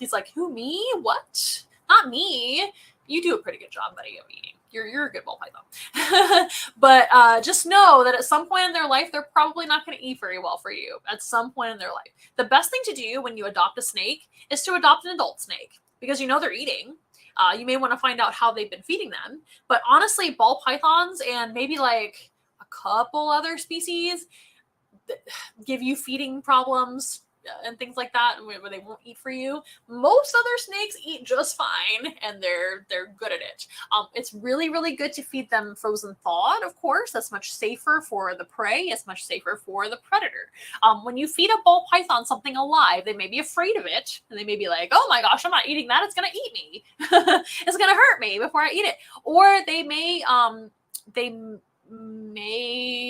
He's like, who, me? What? Not me. You do a pretty good job, buddy, of eating. You're a good ball python. But just know that at some point in their life, they're probably not going to eat very well for you at some point in their life. The best thing to do when you adopt a snake is to adopt an adult snake, because you know they're eating. You may want to find out how they've been feeding them. But honestly, ball pythons and maybe like a couple other species that give you feeding problems and things like that, where they won't eat for you. Most other snakes eat just fine, and they're good at it. It's really, really good to feed them frozen thawed, of course. That's much safer for the prey. It's much safer for the predator. When you feed a ball python something alive, they may be afraid of it, and they may be like, oh my gosh, I'm not eating that. It's going to eat me. It's going to hurt me before I eat it. Or they may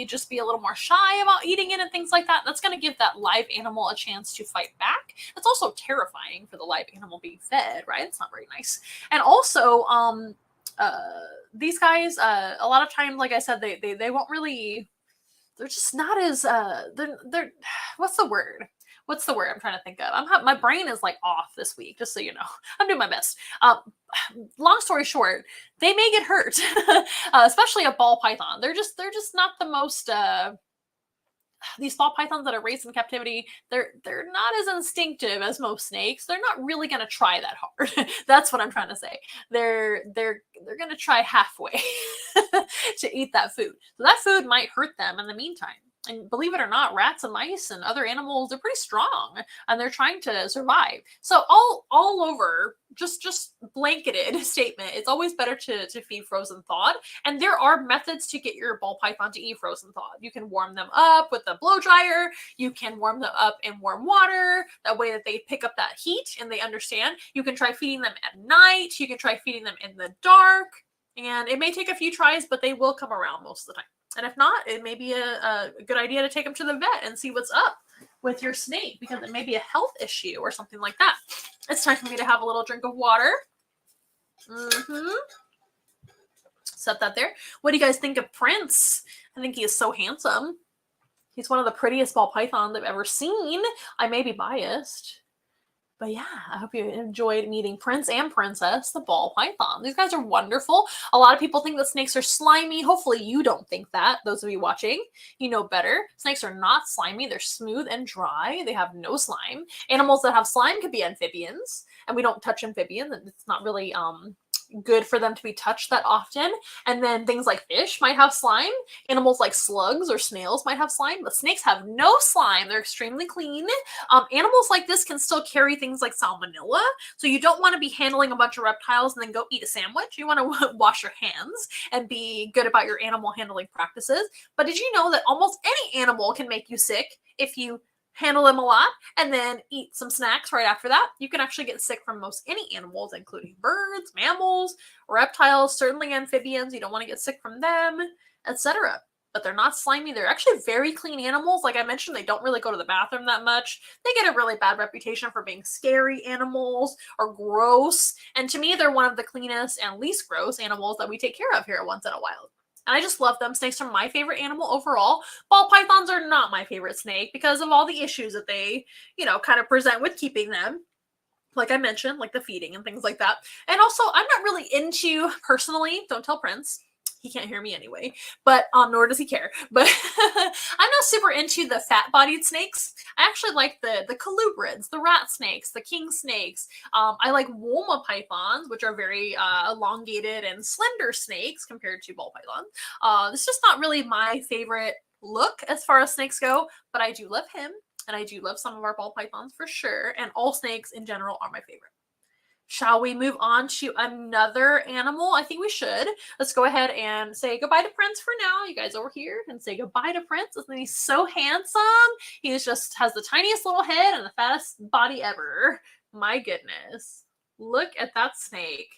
just be a little more shy about eating it and things like that. That's going to give that live animal a chance to fight back. That's also terrifying for the live animal being fed, right? It's not very nice. And also, these guys, a lot of times, like I said, they won't really, they're just not as, they're what's the word? What's the word I'm trying to think of? My brain is like off this week, just so you know. I'm doing my best. Long story short, they may get hurt, especially a ball python. They're just not the most these ball pythons that are raised in captivity, they're not as instinctive as most snakes. They're not really going to try that hard. That's what I'm trying to say. They're going to try halfway to eat that food. So that food might hurt them in the meantime. And believe it or not, rats and mice and other animals, they're pretty strong and they're trying to survive. So all over, just blanketed statement, it's always better to feed frozen thawed. And there are methods to get your ball python to eat frozen thawed. You can warm them up with a blow dryer. You can warm them up in warm water. That way that they pick up that heat and they understand. You can try feeding them at night. You can try feeding them in the dark. And it may take a few tries, but they will come around most of the time. And if not, it may be a good idea to take them to the vet and see what's up with your snake, because it may be a health issue or something like that. It's time for me to have a little drink of water. Set that there. What do you guys think of Prince? I think he is so handsome. He's one of the prettiest ball pythons I've ever seen. I may be biased. But yeah, I hope you enjoyed meeting Prince and Princess, the ball python. These guys are wonderful. A lot of people think that snakes are slimy. Hopefully you don't think that. Those of you watching, you know better. Snakes are not slimy. They're smooth and dry. They have no slime. Animals that have slime could be amphibians. And we don't touch amphibians. It's not really good for them to be touched that often. And then things like fish might have slime. Animals like slugs or snails might have slime, but snakes have no slime. They're extremely clean. Animals like this can still carry things like salmonella, so you don't want to be handling a bunch of reptiles and then go eat a sandwich. You want to wash your hands and be good about your animal handling practices. But did you know that almost any animal can make you sick if you handle them a lot and then eat some snacks right after that? You can actually get sick from most any animals, including birds, mammals, reptiles, certainly amphibians. You don't want to get sick from them, etc. But they're not slimy. They're actually very clean animals. Like I mentioned, they don't really go to the bathroom that much. They get a really bad reputation for being scary animals or gross. And to me, they're one of the cleanest and least gross animals that we take care of here at Once in a Wild. And I just love them. Snakes are my favorite animal overall. Ball pythons are not my favorite snake because of all the issues that they, kind of present with keeping them. Like I mentioned, like the feeding and things like that. And also, I'm not really into, personally, don't tell Prince. He can't hear me anyway, but nor does he care. But I'm not super into the fat-bodied snakes. I actually like the colubrids, the rat snakes, the king snakes. I like woma pythons, which are very elongated and slender snakes compared to ball pythons. It's just not really my favorite look as far as snakes go, but I do love him, and I do love some of our ball pythons for sure, and all snakes in general are my favorite. Shall we move on to another animal? I think we should. Let's go ahead and say goodbye to Prince for now. You guys over here and say goodbye to Prince. Isn't he so handsome? He just has the tiniest little head and the fattest body ever. My goodness. Look at that snake.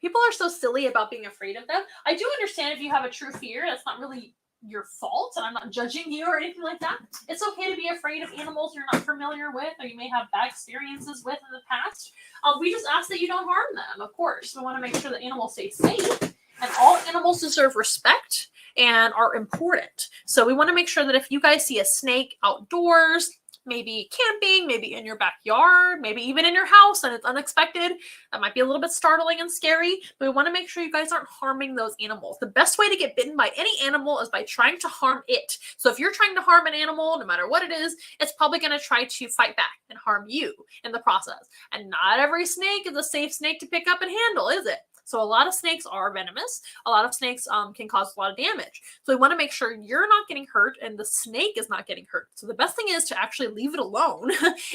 People are so silly about being afraid of them. I do understand if you have a true fear. That's not really your fault, and I'm not judging you or anything like that. It's okay to be afraid of animals you're not familiar with or you may have bad experiences with in the past. We just ask that you don't harm them, of course. We want to make sure that animals stay safe, and all animals deserve respect and are important. So we want to make sure that if you guys see a snake outdoors, maybe camping, maybe in your backyard, maybe even in your house, and it's unexpected, that might be a little bit startling and scary, but we want to make sure you guys aren't harming those animals. The best way to get bitten by any animal is by trying to harm it. So if you're trying to harm an animal, no matter what it is, it's probably going to try to fight back and harm you in the process. And not every snake is a safe snake to pick up and handle, is it? So a lot of snakes are venomous. A lot of snakes can cause a lot of damage. So we want to make sure you're not getting hurt and the snake is not getting hurt. So the best thing is to actually leave it alone.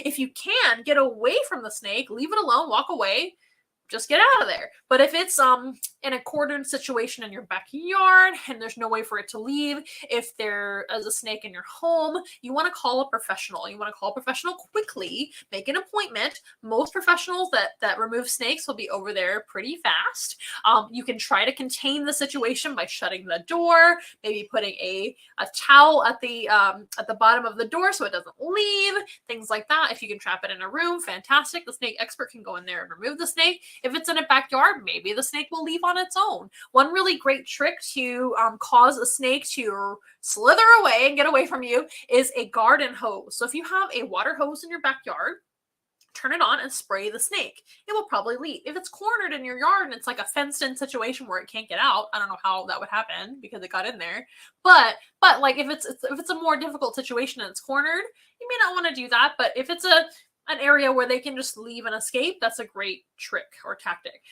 If you can, get away from the snake, leave it alone, walk away, just get out of there. But if it's in a cordoned situation in your backyard and there's no way for it to leave, if there is a snake in your home, you want to call a professional. You want to call a professional quickly, make an appointment. Most professionals that remove snakes will be over there pretty fast. You can try to contain the situation by shutting the door, maybe putting a towel at the bottom of the door so it doesn't leave, things like that. If you can trap it in a room, fantastic. The snake expert can go in there and remove the snake. If it's in a backyard, maybe the snake will leave on its own. One really great trick to cause a snake to slither away and get away from you is a garden hose. So if you have a water hose in your backyard, turn it on and spray the snake. It will probably leave. If it's cornered in your yard and it's like a fenced-in situation where it can't get out, I don't know how that would happen because it got in there. But like if it's a more difficult situation and it's cornered, you may not want to do that. But if it's an area where they can just leave and escape, that's a great trick or tactic.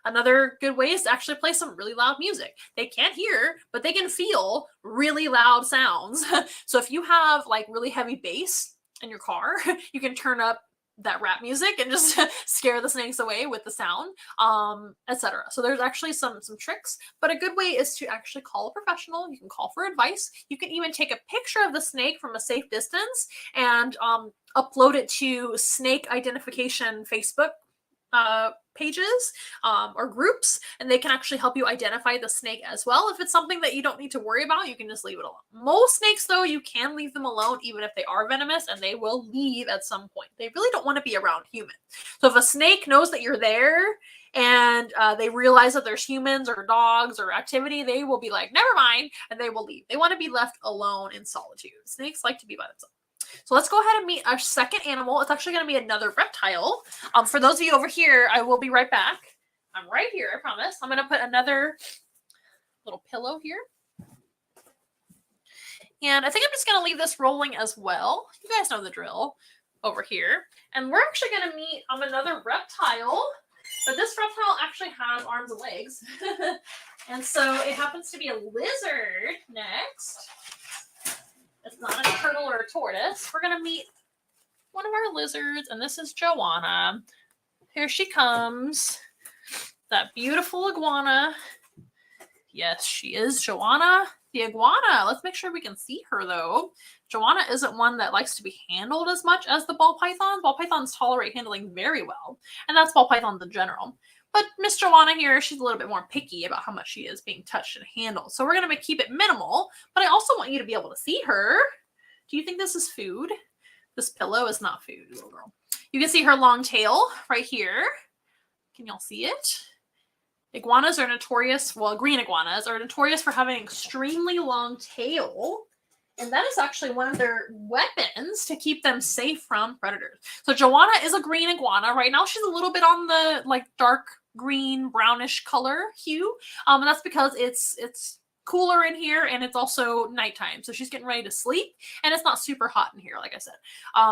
Another good way is to actually play some really loud music. They can't hear, but they can feel really loud sounds. So if you have like really heavy bass in your car, you can turn up that rap music and just scare the snakes away with the sound, etc. So there's actually some tricks, but a good way is to actually call a professional. You can call for advice. You can even take a picture of the snake from a safe distance and upload it to snake identification Facebook pages or groups, and they can actually help you identify the snake as well. If it's something that you don't need to worry about, you can just leave it alone. Most snakes, though, you can leave them alone even if they are venomous, and they will leave at some point. They really don't want to be around humans. So if a snake knows that you're there and they realize that there's humans or dogs or activity, they will be like, never mind, and they will leave. They want to be left alone in solitude. Snakes like to be by themselves. So let's go ahead and meet our second animal. It's actually going to be another reptile. For those of you over here, I will be right back. I'm right here, I promise. I'm going to put another little pillow here. And I think I'm just going to leave this rolling as well. You guys know the drill over here. And we're actually going to meet another reptile. But this reptile actually has arms and legs. And so it happens to be a lizard next. It's not a turtle or a tortoise. We're going to meet one of our lizards, and this is Joanna. Here she comes. That beautiful iguana. Yes, she is Joanna the iguana. Let's make sure we can see her, though. Joanna isn't one that likes to be handled as much as the ball pythons. Ball pythons tolerate handling very well, and that's ball pythons in general. But Miss Joanna here, she's a little bit more picky about how much she is being touched and handled. So we're going to keep it minimal, but I also want you to be able to see her. Do you think this is food? This pillow is not food, little girl. You can see her long tail right here. Can y'all see it? Iguanas are notorious, well, green iguanas are notorious for having an extremely long tail. And that is actually one of their weapons to keep them safe from predators. So Joanna is a green iguana. Right now she's a little bit on the like dark green brownish color hue. And that's because it's cooler in here and it's also nighttime. So she's getting ready to sleep and it's not super hot in here, like I said.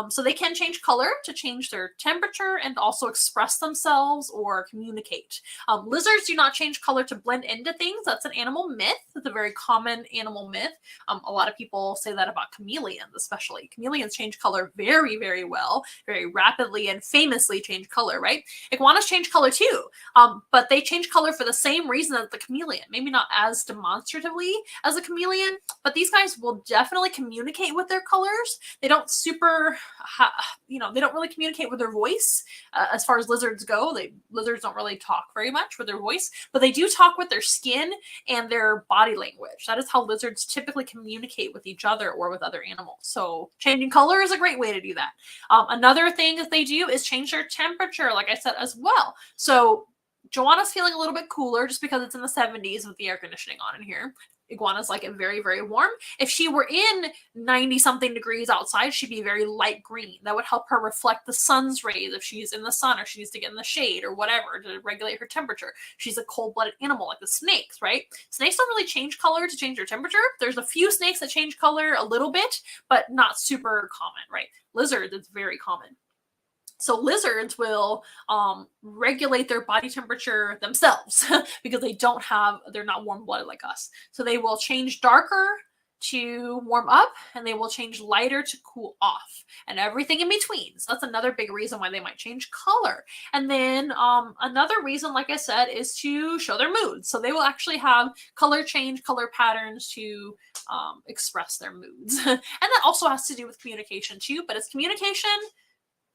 So they can change color to change their temperature and also express themselves or communicate. Lizards do not change color to blend into things. That's an animal myth. It's a very common animal myth. A lot of people say that about chameleons, especially. Chameleons change color very, very well, very rapidly and famously change color, right? Iguanas change color too, but they change color for the same reason as the chameleon. Maybe not as demonstratively as a chameleon, but these guys will definitely communicate with their colors. They don't they don't really communicate with their voice as far as lizards go. Lizards don't really talk very much with their voice, but they do talk with their skin and their body language. That is how lizards typically communicate with each other or with other animals. So changing color is a great way to do that. Another thing that they do is change their temperature, like I said, as well. So Joanna's feeling a little bit cooler just because it's in the 70s with the air conditioning on in here. Iguanas like it very, very warm. If she were in 90-something degrees outside, she'd be very light green. That would help her reflect the sun's rays if she's in the sun or she needs to get in the shade or whatever to regulate her temperature. She's a cold-blooded animal like the snakes, right? Snakes don't really change color to change their temperature. There's a few snakes that change color a little bit, but not super common, right? Lizards, it's very common. So lizards will regulate their body temperature themselves because they're not warm-blooded like us. So they will change darker to warm up and they will change lighter to cool off and everything in between. So that's another big reason why they might change color. And then another reason, like I said, is to show their moods. So they will actually have color change, color patterns to express their moods. And that also has to do with communication too, but it's communication,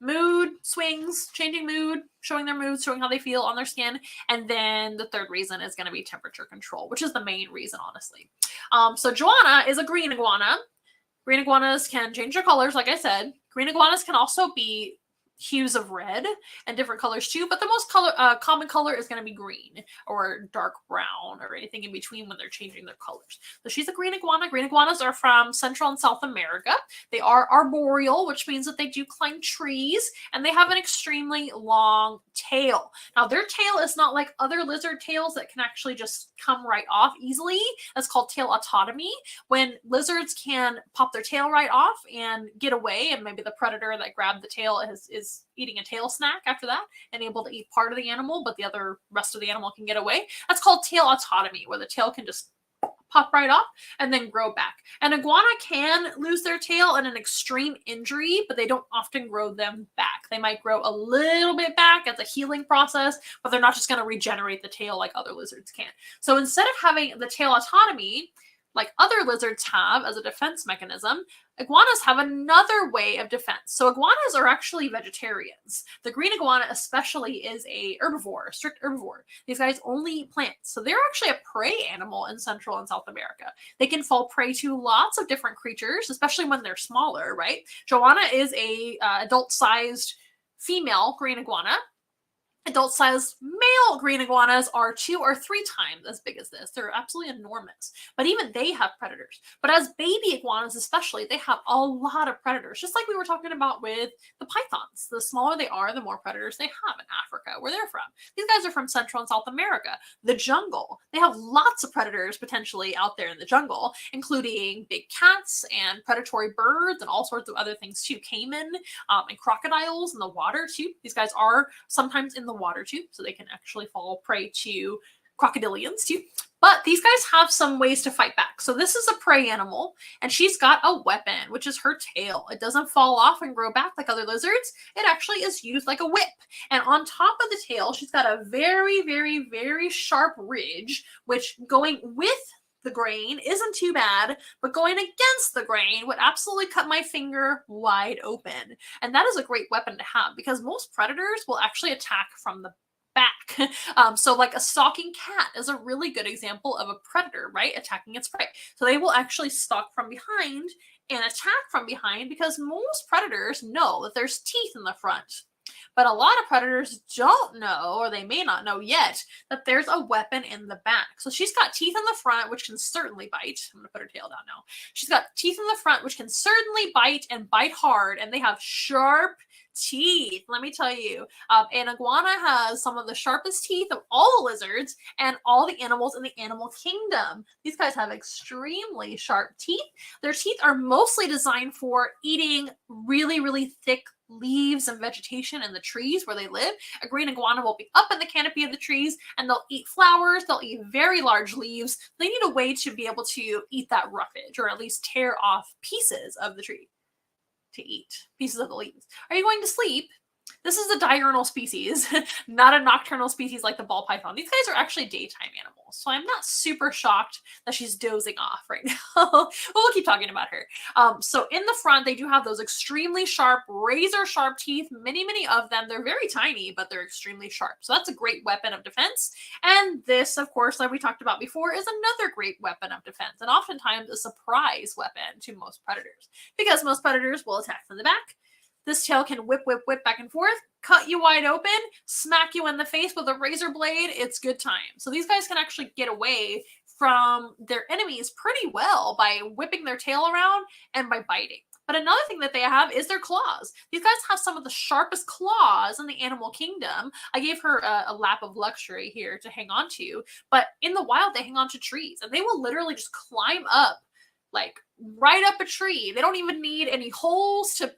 mood swings, changing mood, showing their moods, showing how they feel on their skin. And then the third reason is going to be temperature control, which is the main reason, honestly. So Joanna is a green iguana. Green iguanas can change their colors, like I said. Green iguanas can also be hues of red and different colors too, but the most common color is going to be green or dark brown or anything in between when they're changing their colors. So she's a green iguana. Green iguanas are from Central and South America. They are arboreal, which means that they do climb trees, and they have an extremely long tail. Now, their tail is not like other lizard tails that can actually just come right off easily. That's called tail autotomy, when lizards can pop their tail right off and get away, and maybe the predator that grabbed the tail is eating a tail snack after that and able to eat part of the animal, but the rest of the animal can get away. That's called tail autotomy, where the tail can just pop right off and then grow back. An iguana can lose their tail in an extreme injury, but they don't often grow them back. They might grow a little bit back as a healing process, but they're not just going to regenerate the tail like other lizards can. So instead of having the tail autotomy, like other lizards have as a defense mechanism, iguanas have another way of defense. So iguanas are actually vegetarians. The green iguana especially is a herbivore, a strict herbivore. These guys only eat plants. So they're actually a prey animal in Central and South America. They can fall prey to lots of different creatures, especially when they're smaller, right? Joanna is a adult-sized female green iguana. Adult-sized male green iguanas are 2 or 3 times as big as this. They're absolutely enormous. But even they have predators. But as baby iguanas especially, they have a lot of predators. Just like we were talking about with the pythons. The smaller they are, the more predators they have in Africa, where they're from. These guys are from Central and South America. The jungle. They have lots of predators potentially out there in the jungle, including big cats and predatory birds and all sorts of other things too. Caiman and crocodiles in the water too. These guys are sometimes in the water too, so they can actually fall prey to crocodilians too. But these guys have some ways to fight back. So this is a prey animal, and she's got a weapon, which is her tail. It doesn't fall off and grow back like other lizards. It actually is used like a whip. And on top of the tail, she's got a very, very, very sharp ridge, which going with the grain isn't too bad, but going against the grain would absolutely cut my finger wide open. And that is a great weapon to have, because most predators will actually attack from the back. So like a stalking cat is a really good example of a predator, right? Attacking its prey. So they will actually stalk from behind and attack from behind, because most predators know that there's teeth in the front. But a lot of predators don't know, or they may not know yet, that there's a weapon in the back. So she's got teeth in the front, which can certainly bite. I'm going to put her tail down now. She's got teeth in the front, which can certainly bite and bite hard, and they have sharp teeth. Let me tell you, an iguana has some of the sharpest teeth of all the lizards and all the animals in the animal kingdom. These guys have extremely sharp teeth. Their teeth are mostly designed for eating really, really thick leaves and vegetation in the trees where they live. A green iguana will be up in the canopy of the trees, and they'll eat flowers. They'll eat very large leaves. They need a way to be able to eat that roughage, or at least tear off pieces of the tree to eat, pieces of the leaves. Are you going to sleep? This is a diurnal species, not a nocturnal species like the ball python. These guys are actually daytime animals, so I'm not super shocked that she's dozing off right now. But we'll keep talking about her. So in the front, they do have those extremely sharp, razor sharp teeth, many of them. They're very tiny, but they're extremely sharp. So that's a great weapon of defense. And this, of course, like we talked about before, is another great weapon of defense, and oftentimes a surprise weapon to most predators, because most predators will attack from the back. This tail can whip back and forth, cut you wide open, smack you in the face with a razor blade. It's good time. So these guys can actually get away from their enemies pretty well by whipping their tail around and by biting. But another thing that they have is their claws. These guys have some of the sharpest claws in the animal kingdom. I gave her a lap of luxury here to hang on to, but in the wild, they hang on to trees, and they will literally just climb up, like right up a tree. They don't even need any holes to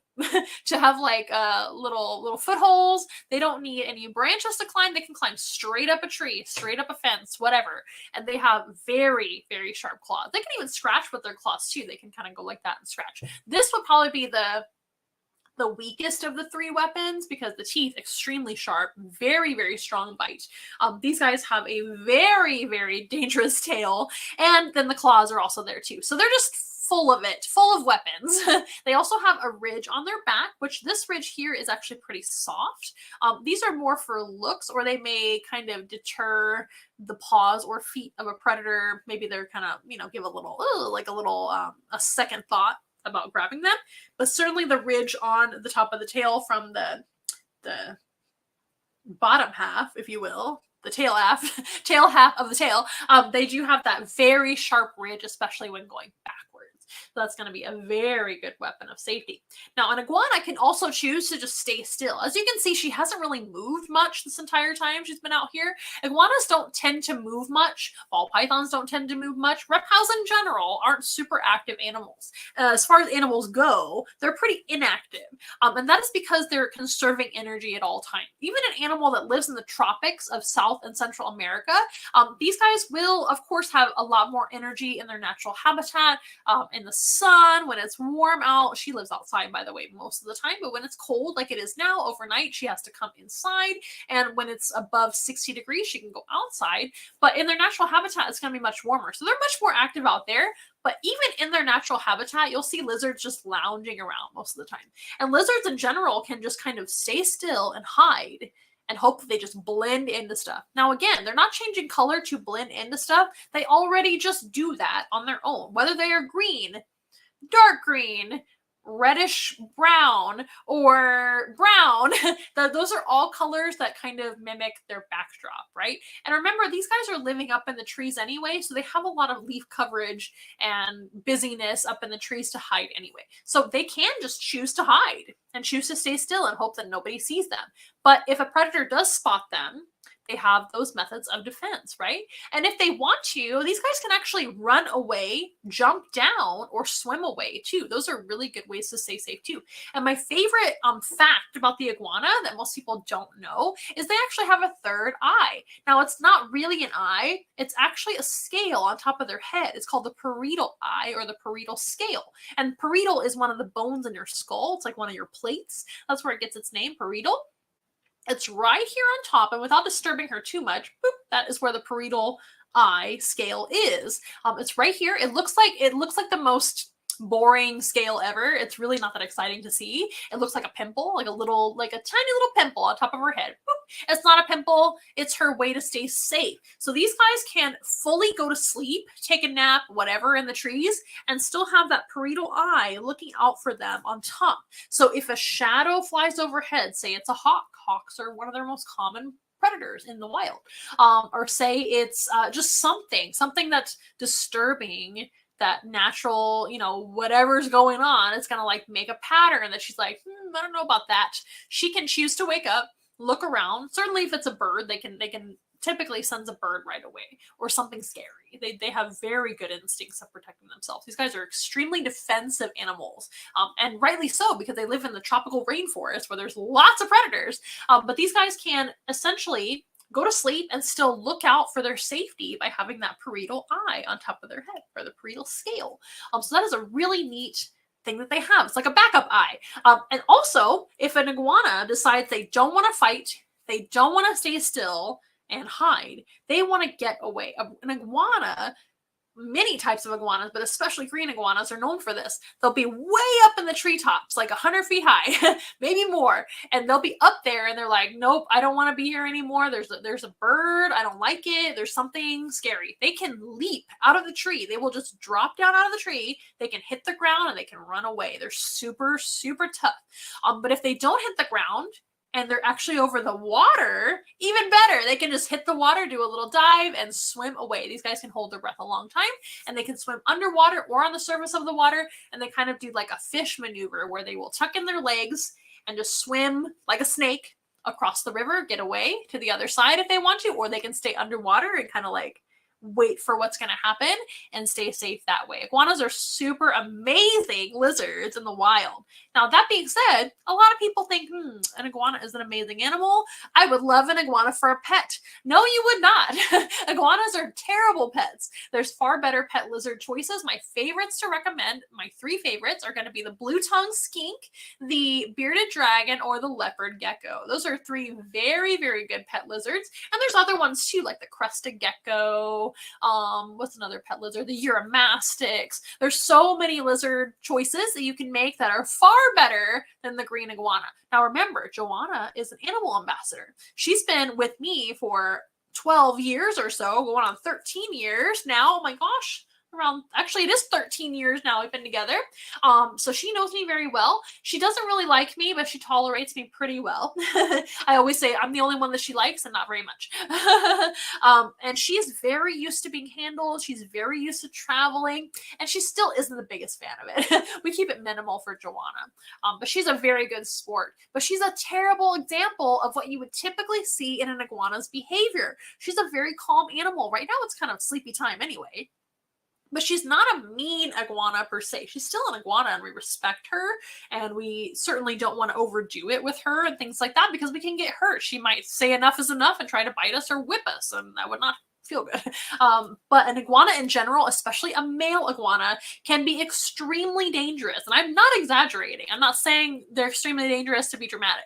have like little footholds. They don't need any branches to climb. They can climb straight up a tree, straight up a fence, whatever. And they have very, very sharp claws. They can even scratch with their claws too. They can kind of go like that and scratch. This would probably be the weakest of the 3 weapons, because the teeth extremely sharp, very, very strong bite. These guys have a very, very dangerous tail, and then the claws are also there too. So they're just full of it, full of weapons. They also have a ridge on their back, which this ridge here is actually pretty soft. These are more for looks, or they may kind of deter the paws or feet of a predator. Maybe they're kind of, give a little, a second thought about grabbing them. But certainly the ridge on the top of the tail from the the bottom half, if you will, the tail half, tail half of the tail, they do have that very sharp ridge, especially when going backwards. So that's going to be a very good weapon of safety. Now, an iguana can also choose to just stay still. As you can see, she hasn't really moved much this entire time she's been out here. Iguanas don't tend to move much. Ball pythons don't tend to move much. Reptiles in general aren't super active animals. As far as animals go, they're pretty inactive. And that is because they're conserving energy at all times. Even an animal that lives in the tropics of South and Central America, these guys will, of course, have a lot more energy in their natural habitat, in the sun, when it's warm out. She lives outside, by the way, most of the time, but when it's cold, like it is now, overnight, she has to come inside, and when it's above 60 degrees, she can go outside, but in their natural habitat, it's going to be much warmer, so they're much more active out there. But even in their natural habitat, you'll see lizards just lounging around most of the time, and lizards in general can just kind of stay still and hide and hope that they just blend into stuff. Now, again, they're not changing color to blend into stuff. They already just do that on their own. Whether they are green, dark green, reddish brown, or brown, those are all colors that kind of mimic their backdrop, right? And remember, these guys are living up in the trees anyway, so they have a lot of leaf coverage and busyness up in the trees to hide anyway. So they can just choose to hide and choose to stay still and hope that nobody sees them. But if a predator does spot them, they have those methods of defense, right? And if they want to, these guys can actually run away, jump down, or swim away too. Those are really good ways to stay safe too. And my favorite fact about the iguana that most people don't know is they actually have a third eye. Now, it's not really an eye. It's actually a scale on top of their head. It's called the parietal eye, or the parietal scale. And parietal is one of the bones in your skull. It's like one of your plates. That's where it gets its name, parietal. It's right here on top, and without disturbing her too much, boop, that is where the parietal eye scale is. It's right here. It looks like the most boring scale ever. It's really not that exciting to see. It looks like a pimple, like a tiny little pimple on top of her head. Boop. It's not a pimple. It's her way to stay safe. So these guys can fully go to sleep, take a nap, whatever, in the trees, and still have that parietal eye looking out for them on top. So if a shadow flies overhead, say it's a hawk. Hawks are one of their most common predators in the wild. Or say it's just something that's disturbing that natural, whatever's going on, it's going to like make a pattern that she's like, I don't know about that. She can choose to wake up, look around. Certainly if it's a bird, they can typically sends a bird right away, or something scary. They have very good instincts of protecting themselves. These guys are extremely defensive animals, and rightly so, because they live in the tropical rainforest where there's lots of predators. But these guys can essentially go to sleep and still look out for their safety by having that parietal eye on top of their head, or the parietal scale. So that is a really neat thing that they have. It's like a backup eye. And also, if an iguana decides they don't want to fight, they don't want to stay still and hide, they want to get away. An iguana, many types of iguanas, but especially green iguanas, are known for this. They'll be way up in the treetops, like 100 feet high, maybe more, and they'll be up there and they're like, nope, I don't want to be here anymore. There's a bird, I don't like it, there's something scary. They can leap out of the tree. They will just drop down out of the tree. They can hit the ground and they can run away. They're super, super tough. But if they don't hit the ground, and they're actually over the water, even better. They can just hit the water, do a little dive, and swim away. These guys can hold their breath a long time, and they can swim underwater or on the surface of the water, and they kind of do like a fish maneuver where they will tuck in their legs and just swim like a snake across the river, get away to the other side if they want to, or they can stay underwater and kind of like wait for what's going to happen and stay safe that way. Iguanas are super amazing lizards in the wild. Now, that being said, a lot of people think, an iguana is an amazing animal. I would love an iguana for a pet. No, you would not. Iguanas are terrible pets. There's far better pet lizard choices. My favorites to recommend, my 3 favorites, are going to be the blue-tongued skink, the bearded dragon, or the leopard gecko. Those are 3 very, very good pet lizards. And there's other ones too, like the crested gecko. What's another pet lizard? The Uromastyx. There's so many lizard choices that you can make that are far better than the green iguana. Now remember, Joanna is an animal ambassador. She's been with me for 12 years or so, going on 13 years now. Oh my gosh, around, actually it is 13 years now we've been together. So she knows me very well. She doesn't really like me, but she tolerates me pretty well. I always say I'm the only one that she likes and not very much. And she's very used to being handled. She's very used to traveling, and she still isn't the biggest fan of it. We keep it minimal for Joanna. But she's a very good sport. But she's a terrible example of what you would typically see in an iguana's behavior. She's a very calm animal. Right now it's kind of sleepy time anyway. But she's not a mean iguana per se. She's still an iguana and we respect her, and we certainly don't want to overdo it with her and things like that because we can get hurt. She might say enough is enough and try to bite us or whip us, and that would not feel good. But an iguana in general, especially a male iguana, can be extremely dangerous. And I'm not exaggerating. I'm not saying they're extremely dangerous to be dramatic.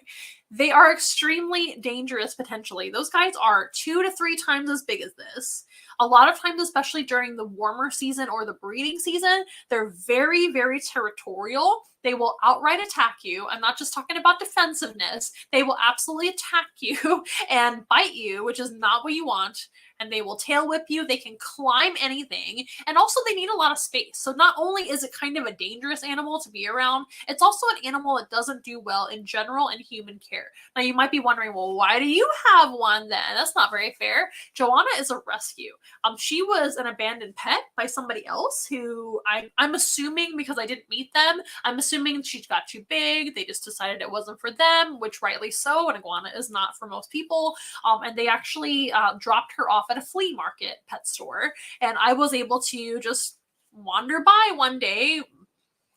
They are extremely dangerous potentially. Those guys are 2 to 3 times as big as this. A lot of times, especially during the warmer season or the breeding season, they're very, very territorial. They will outright attack you. I'm not just talking about defensiveness. They will absolutely attack you and bite you, which is not what you want. And they will tail whip you. They can climb anything. And also they need a lot of space. So not only is it kind of a dangerous animal to be around, it's also an animal that doesn't do well in general in human care. Now you might be wondering, well, why do you have one then? That's not very fair. Joanna is a rescue. She was an abandoned pet by somebody else who I'm assuming, because I didn't meet them, I'm assuming she got too big. They just decided it wasn't for them, which rightly so. An iguana is not for most people. And they actually dropped her off at a flea market pet store. And I was able to just wander by one day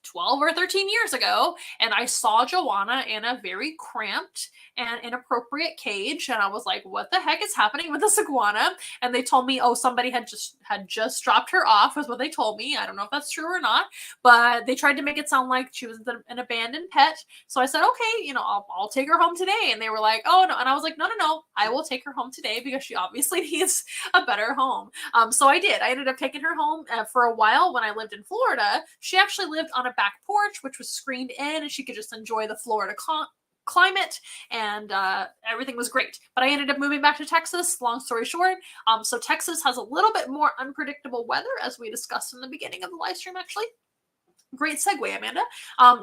12 or 13 years ago, and I saw Joanna in a very cramped and inappropriate cage, and I was like, what the heck is happening with this iguana? And they told me, oh, somebody had just dropped her off, was what they told me. I don't know if that's true or not, but they tried to make it sound like she was an abandoned pet. So I said, okay, I'll take her home today. And they were like, oh no. And I was like, no, I will take her home today because she obviously needs a better home. So I did. I ended up taking her home for a while. When I lived in Florida, she actually lived on a back porch, which was screened in, and she could just enjoy the Florida climate, and everything was great. But I ended up moving back to Texas, long story short. So Texas has a little bit more unpredictable weather, as we discussed in the beginning of the live stream, actually. Great segue, Amanda.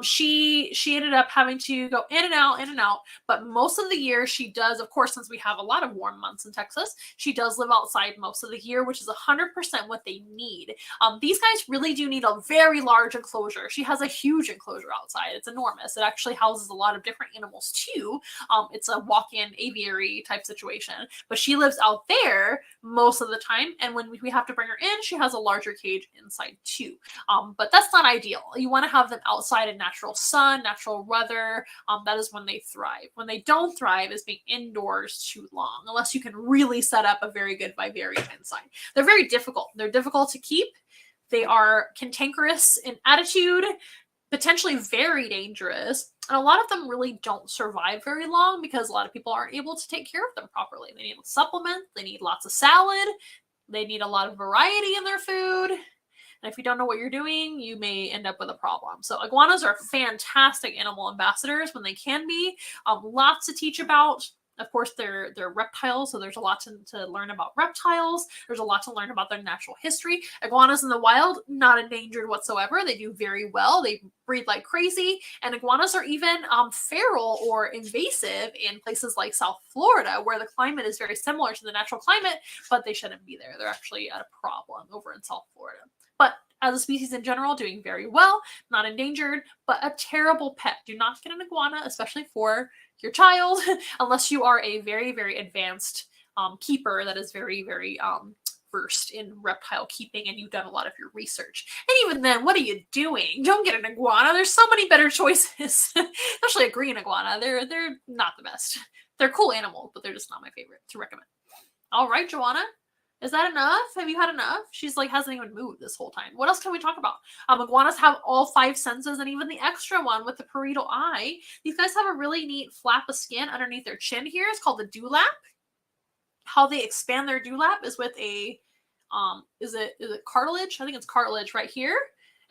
She ended up having to go in and out, but most of the year she does, of course, since we have a lot of warm months in Texas, she does live outside most of the year, which is 100% what they need. These guys really do need a very large enclosure. She has a huge enclosure outside. It's enormous. It actually houses a lot of different animals too. It's a walk-in aviary type situation, but she lives out there most of the time, and when we have to bring her in, she has a larger cage inside too. But that's not ideal. You want to have them outside in natural sun, natural weather. That is when they thrive. When they don't thrive is being indoors too long, unless you can really set up a very good vivarium inside. They're very difficult. They're difficult to keep. They are cantankerous in attitude, potentially very dangerous. And a lot of them really don't survive very long because a lot of people aren't able to take care of them properly. They need supplements. They need lots of salad. They need a lot of variety in their food. And if you don't know what you're doing, you may end up with a problem. So iguanas are fantastic animal ambassadors when they can be. Lots to teach about. Of course, they're reptiles, so there's a lot to learn about reptiles. There's a lot to learn about their natural history. Iguanas in the wild, not endangered whatsoever. They do very well. They breed like crazy. And iguanas are even feral or invasive in places like South Florida, where the climate is very similar to the natural climate, but they shouldn't be there. They're actually at a problem over in South Florida. But as a species in general, doing very well, not endangered, but a terrible pet. Do not get an iguana, especially for your child, unless you are a very, very advanced keeper that is very, very versed in reptile keeping and you've done a lot of your research. And even then, what are you doing? Don't get an iguana. There's so many better choices, especially a green iguana. They're not the best. They're cool animals, but they're just not my favorite to recommend. All right, Joanna. Is that enough? Have you had enough? She's like, hasn't even moved this whole time. What else can we talk about? Iguanas have all 5 senses and even the extra one with the parietal eye. These guys have a really neat flap of skin underneath their chin here. It's called the dewlap. How they expand their dewlap is with a, is it cartilage? I think it's cartilage right here.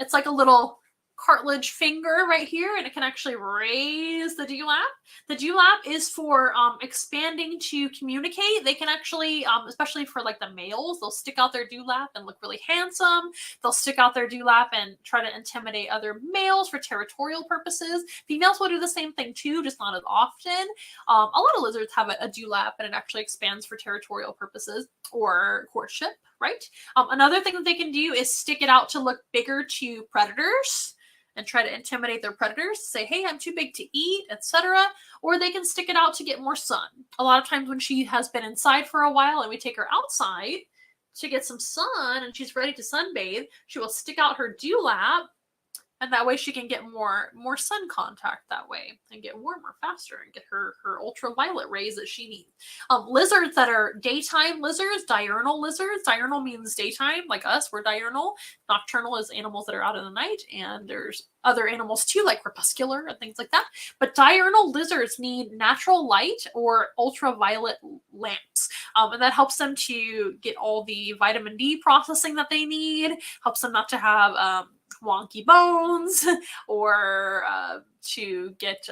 It's like a little cartilage finger right here, and it can actually raise the dewlap. The dewlap is for expanding to communicate. They can actually, especially for like the males, they'll stick out their dewlap and look really handsome. They'll stick out their dewlap and try to intimidate other males for territorial purposes. Females will do the same thing too, just not as often. A lot of lizards have a dewlap, and it actually expands for territorial purposes or courtship, right? Another thing that they can do is stick it out to look bigger to predators and try to intimidate their predators, say, hey, I'm too big to eat, etc. Or they can stick it out to get more sun. A lot of times when she has been inside for a while and we take her outside to get some sun and she's ready to sunbathe, she will stick out her dewlap, and that way she can get more sun contact that way and get warmer faster and get her ultraviolet rays that she needs. Lizards that are daytime lizards, diurnal lizards. Diurnal means daytime, like us, we're diurnal. Nocturnal is animals that are out in the night, and there's other animals too, like crepuscular and things like that. But diurnal lizards need natural light or ultraviolet lamps. And that helps them to get all the vitamin D processing that they need, helps them not to have wonky bones or to get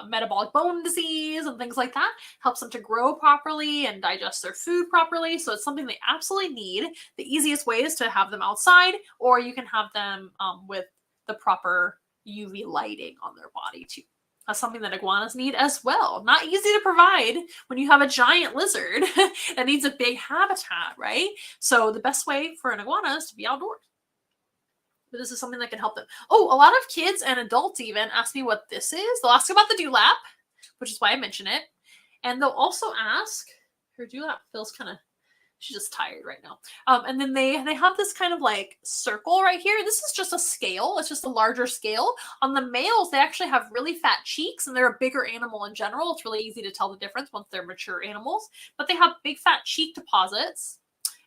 metabolic bone disease and things like that. Helps them to grow properly and digest their food properly. So it's something they absolutely need. The easiest way is to have them outside, or you can have them with the proper UV lighting on their body too. That's something that iguanas need as well. Not easy to provide when you have a giant lizard that needs a big habitat, right? So the best way for an iguana is to be outdoors. But this is something that can help them. Oh, a lot of kids and adults even ask me what this is. They'll ask about the dewlap, which is why I mention it. And they'll also ask, her dewlap feels kind of, she's just tired right now. And then they have this kind of like circle right here. This is just a scale. It's just a larger scale. On the males, they actually have really fat cheeks, and they're a bigger animal in general. It's really easy to tell the difference once they're mature animals. But they have big fat cheek deposits.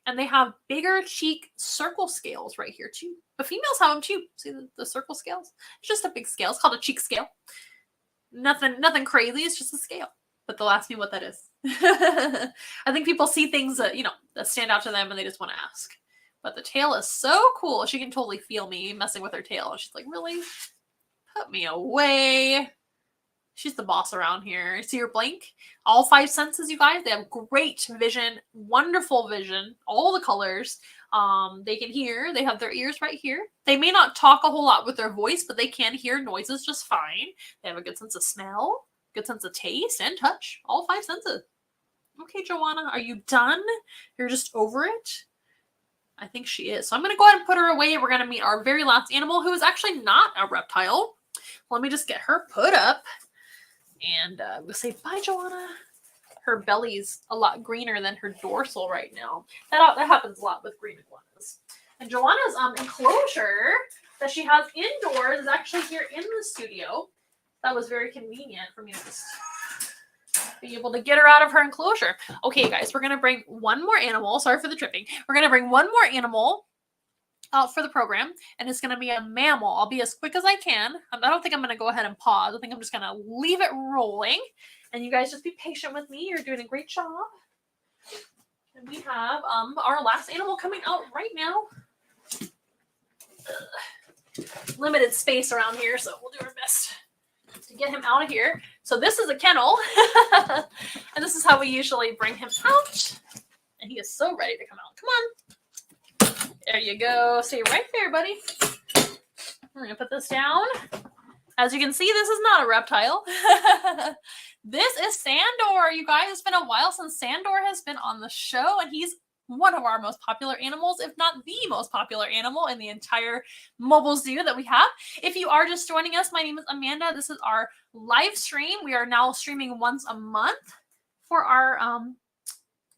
And they have bigger cheek circle scales right here too. But females have them too. See the circle scales? It's just a big scale. It's called a cheek scale. Nothing crazy. It's just a scale. But they'll ask me what that is. I think people see things that, that stand out to them and they just want to ask. But the tail is so cool. She can totally feel me messing with her tail. She's like, really? Put me away. She's the boss around here. You see her blink? All 5 senses, you guys. They have great vision, wonderful vision, all the colors. They can hear. They have their ears right here. They may not talk a whole lot with their voice, but they can hear noises just fine. They have a good sense of smell, good sense of taste and touch. All 5 senses. Okay, Joanna, are you done? You're just over it? I think she is. So I'm going to go ahead and put her away. We're going to meet our very last animal, who is actually not a reptile. Let me just get her put up. And we'll say, bye, Joanna. Her belly's a lot greener than her dorsal right now. That happens a lot with green iguanas. And Joanna's enclosure that she has indoors is actually here in the studio. That was very convenient for me to just be able to get her out of her enclosure. Okay, guys, we're going to bring one more animal. Sorry for the tripping. We're going to bring one more animal out for the program, and it's going to be a mammal. I'll be as quick as I can. I don't think I'm going to go ahead and pause. I think I'm just going to leave it rolling, and you guys just be patient with me. You're doing a great job. And we have our last animal coming out right now. Limited space around here, so we'll do our best to get him out of here. So this is a kennel, and this is how we usually bring him out. And he is so ready to come out. Come on. There you go. Stay right there, buddy. We're going to put this down. As you can see, this is not a reptile. This is Sandor. You guys, it's been a while since Sandor has been on the show, and he's one of our most popular animals, if not the most popular animal in the entire mobile zoo that we have. If you are just joining us, my name is Amanda. This is our live stream. We are now streaming once a month for our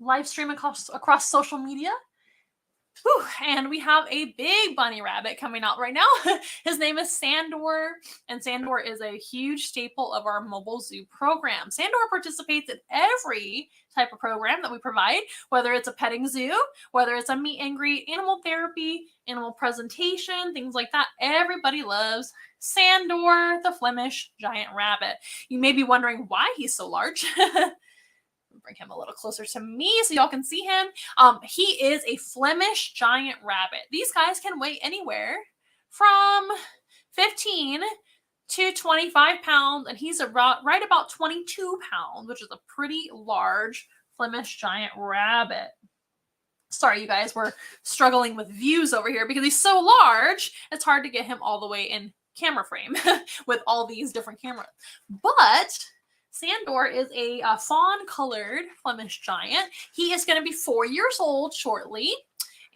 live stream across social media. Whew, and we have a big bunny rabbit coming out right now. His name is Sandor, and Sandor is a huge staple of our mobile zoo program. Sandor participates in every type of program that we provide, whether it's a petting zoo, whether it's a meet and greet, animal therapy, animal presentation, things like that. Everybody loves Sandor, the Flemish giant rabbit. You may be wondering why he's so large. Bring him a little closer to me so y'all can see him. He is a Flemish giant rabbit. These guys can weigh anywhere from 15 to 25 pounds, and he's right about 22 pounds, which is a pretty large Flemish giant rabbit. Sorry, you guys, we're struggling with views over here because he's so large, it's hard to get him all the way in camera frame with all these different cameras. But Sandor is a fawn-colored Flemish giant. He is going to be 4 years old shortly.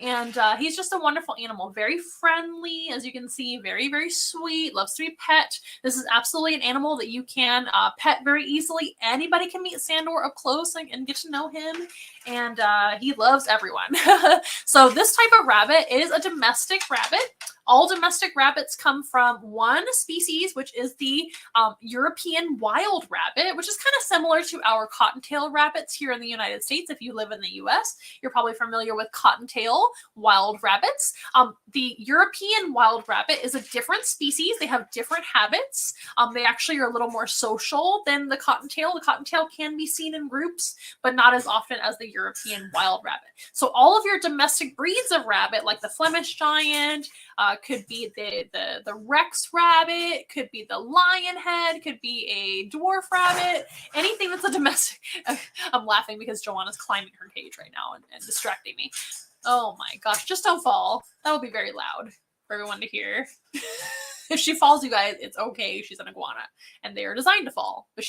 And he's just a wonderful animal, very friendly, as you can see, very, very sweet, loves to be pet. This is absolutely an animal that you can pet very easily. Anybody can meet Sandor up close and get to know him, and he loves everyone. So this type of rabbit is a domestic rabbit. All domestic rabbits come from one species, which is the European wild rabbit, which is kind of similar to our cottontail rabbits here in the United States. If you live in the US, you're probably familiar with cottontail wild rabbits. The European wild rabbit is a different species. They have different habits. They actually are a little more social than the cottontail. The cottontail can be seen in groups, but not as often as the European wild rabbit. So all of your domestic breeds of rabbit, like the Flemish giant, could be the Rex rabbit, could be the lion head, could be a dwarf rabbit, anything that's a domestic. I'm laughing because Joanna's climbing her cage right now and distracting me. Oh my gosh, just don't fall. That would be very loud for everyone to hear. If she falls, you guys, it's okay. She's an iguana and they are designed to fall. But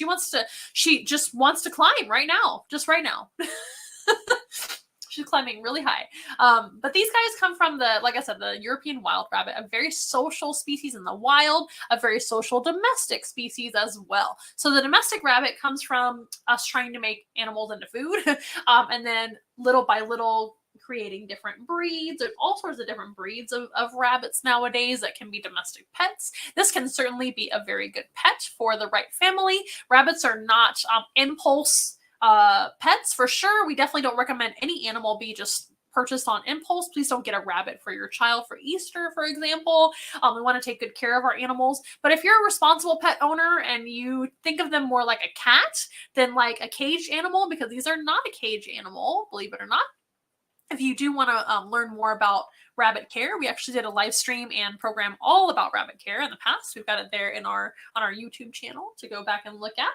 she just wants to climb right now. Just right now. She's climbing really high. But these guys come from like I said, the European wild rabbit, a very social species in the wild, a very social domestic species as well. So the domestic rabbit comes from us trying to make animals into food, and then little by little creating different breeds. There's all sorts of different breeds of rabbits nowadays that can be domestic pets. This can certainly be a very good pet for the right family. Rabbits are not impulse pets for sure. We definitely don't recommend any animal be just purchased on impulse. Please don't get a rabbit for your child for Easter, for example. We want to take good care of our animals. But if you're a responsible pet owner and you think of them more like a cat than like a caged animal, because these are not a caged animal, believe it or not. If you do want to learn more about rabbit care, we actually did a live stream and program all about rabbit care in the past. We've got it there on our YouTube channel to go back and look at.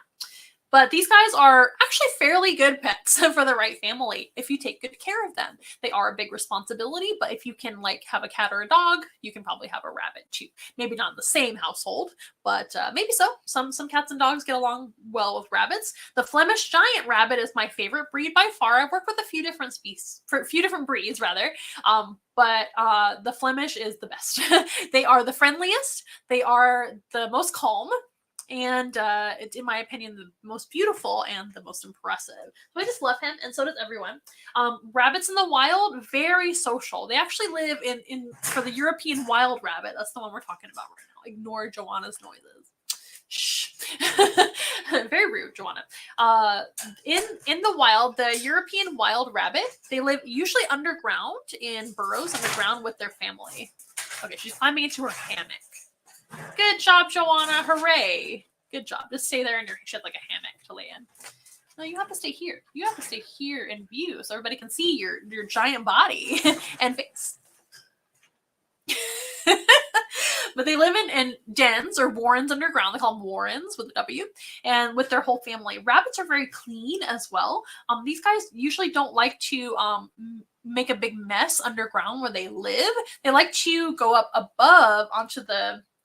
But these guys are actually fairly good pets for the right family if you take good care of them. They are a big responsibility, but if you can like have a cat or a dog, you can probably have a rabbit too. Maybe not in the same household, but maybe so. Some cats and dogs get along well with rabbits. The Flemish giant rabbit is my favorite breed by far. I've worked with a few different breeds rather. But the Flemish is the best. They are the friendliest. They are the most calm. And it's, in my opinion, the most beautiful and the most impressive. So I just love him, and so does everyone. Rabbits in the wild, very social. They actually live for the European wild rabbit. That's the one we're talking about right now. Ignore Joanna's noises. Shh. Very rude, Joanna. In the wild, the European wild rabbit, they live usually underground in burrows underground with their family. Okay, she's climbing into her hammock. Good job, Joanna. Hooray. Good job. Just stay there in your shed like a hammock to lay in. No, you have to stay here. You have to stay here in view so everybody can see your giant body and face. But they live in dens or warrens underground. They call them warrens with a W, and with their whole family. Rabbits are very clean as well. These guys usually don't like to make a big mess underground where they live. They like to go up above onto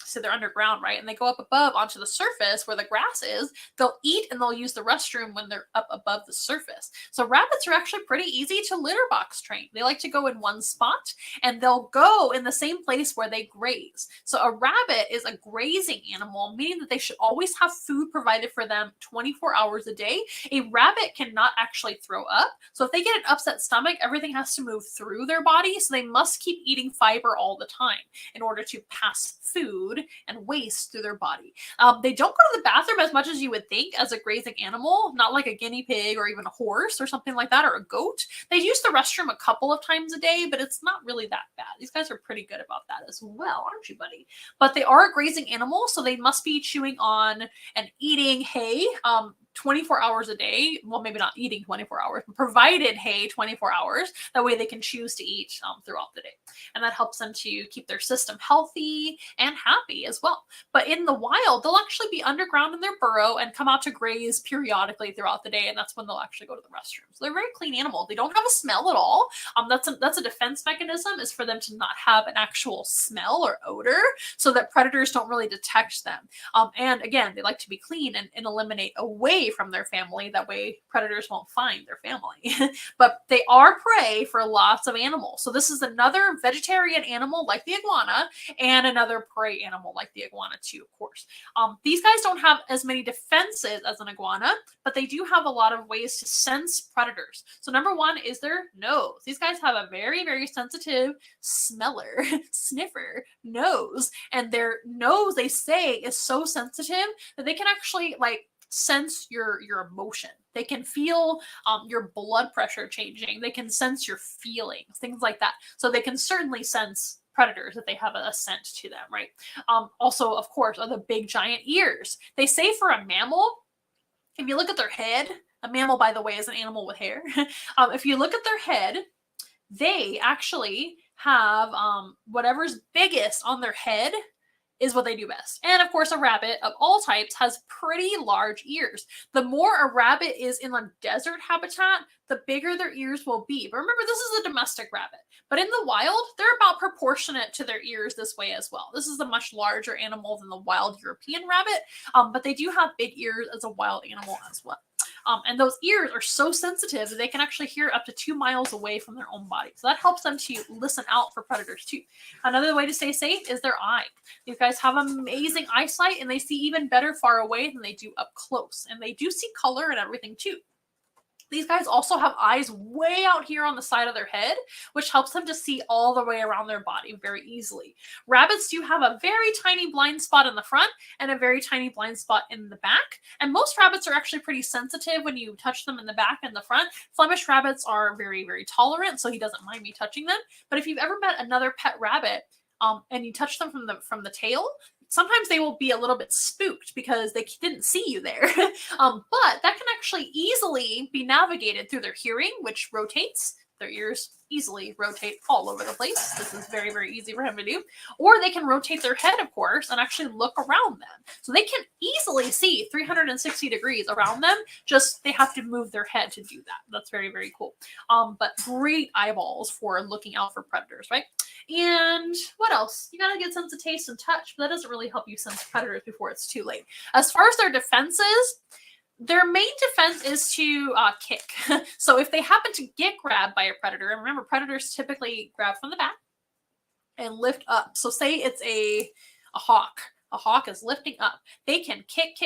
so they're underground, right? And they go up above onto the surface where the grass is. They'll eat and they'll use the restroom when they're up above the surface. So rabbits are actually pretty easy to litter box train. They like to go in one spot and they'll go in the same place where they graze. So a rabbit is a grazing animal, meaning that they should always have food provided for them 24 hours a day. A rabbit cannot actually throw up. So if they get an upset stomach, everything has to move through their body. So they must keep eating fiber all the time in order to pass food and waste through their body. They don't go to the bathroom as much as you would think as a grazing animal, not like a guinea pig or even a horse or something like that, or a goat. They use the restroom a couple of times a day, but it's not really that bad. These guys are pretty good about that as well, aren't you, buddy? But they are a grazing animal, so they must be chewing on and eating hay 24 hours a day. Well, maybe not eating 24 hours, but provided hay 24 hours. That way they can choose to eat throughout the day. And that helps them to keep their system healthy and happy as well. But in the wild, they'll actually be underground in their burrow and come out to graze periodically throughout the day. And that's when they'll actually go to the restroom. So they're a very clean animal. They don't have a smell at all. That's a defense mechanism, is for them to not have an actual smell or odor, so that predators don't really detect them. And again, they like to be clean and eliminate away from their family. That way predators won't find their family. But they are prey for lots of animals. So this is another vegetarian animal like the iguana, and another prey animal like the iguana too, of course. These guys don't have as many defenses as an iguana, but they do have a lot of ways to sense predators. So number one is their nose. These guys have a very, very sensitive smeller, sniffer nose, and their nose, they say, is so sensitive that they can actually like sense your emotion. They can feel your blood pressure changing. They can sense your feelings, things like that. So they can certainly sense predators if they have a scent to them, right? Also, of course, are the big giant ears. They say for a mammal, if you look at their head, a mammal, by the way, is an animal with hair. If you look at their head, they actually have whatever's biggest on their head is what they do best. And of course, a rabbit of all types has pretty large ears. The more a rabbit is in a desert habitat, the bigger their ears will be. But remember, this is a domestic rabbit. But in the wild, they're about proportionate to their ears this way as well. This is a much larger animal than the wild European rabbit, but they do have big ears as a wild animal as well. And those ears are so sensitive that they can actually hear up to 2 miles away from their own body. So that helps them to listen out for predators too. Another way to stay safe is their eye. These guys have amazing eyesight, and they see even better far away than they do up close. And they do see color and everything too. These guys also have eyes way out here on the side of their head, which helps them to see all the way around their body very easily. Rabbits do have a very tiny blind spot in the front and a very tiny blind spot in the back. And most rabbits are actually pretty sensitive when you touch them in the back and the front. Flemish rabbits are very, very tolerant, so he doesn't mind me touching them. But if you've ever met another pet rabbit and you touch them from the tail, sometimes they will be a little bit spooked because they didn't see you there. But that can actually easily be navigated through their hearing, which rotates. Their ears easily rotate all over the place. This is very, very easy for him to do. Or they can rotate their head, of course, and actually look around them. So they can easily see 360 degrees around them. Just they have to move their head to do that. That's very, very cool. But great eyeballs for looking out for predators, right? And what else? You got to get sense of taste and touch, but that doesn't really help you sense predators before it's too late. As far as their defenses, their main defense is to kick. So if they happen to get grabbed by a predator, and remember, predators typically grab from the back and lift up. So say it's a hawk. A hawk is lifting up. They can kick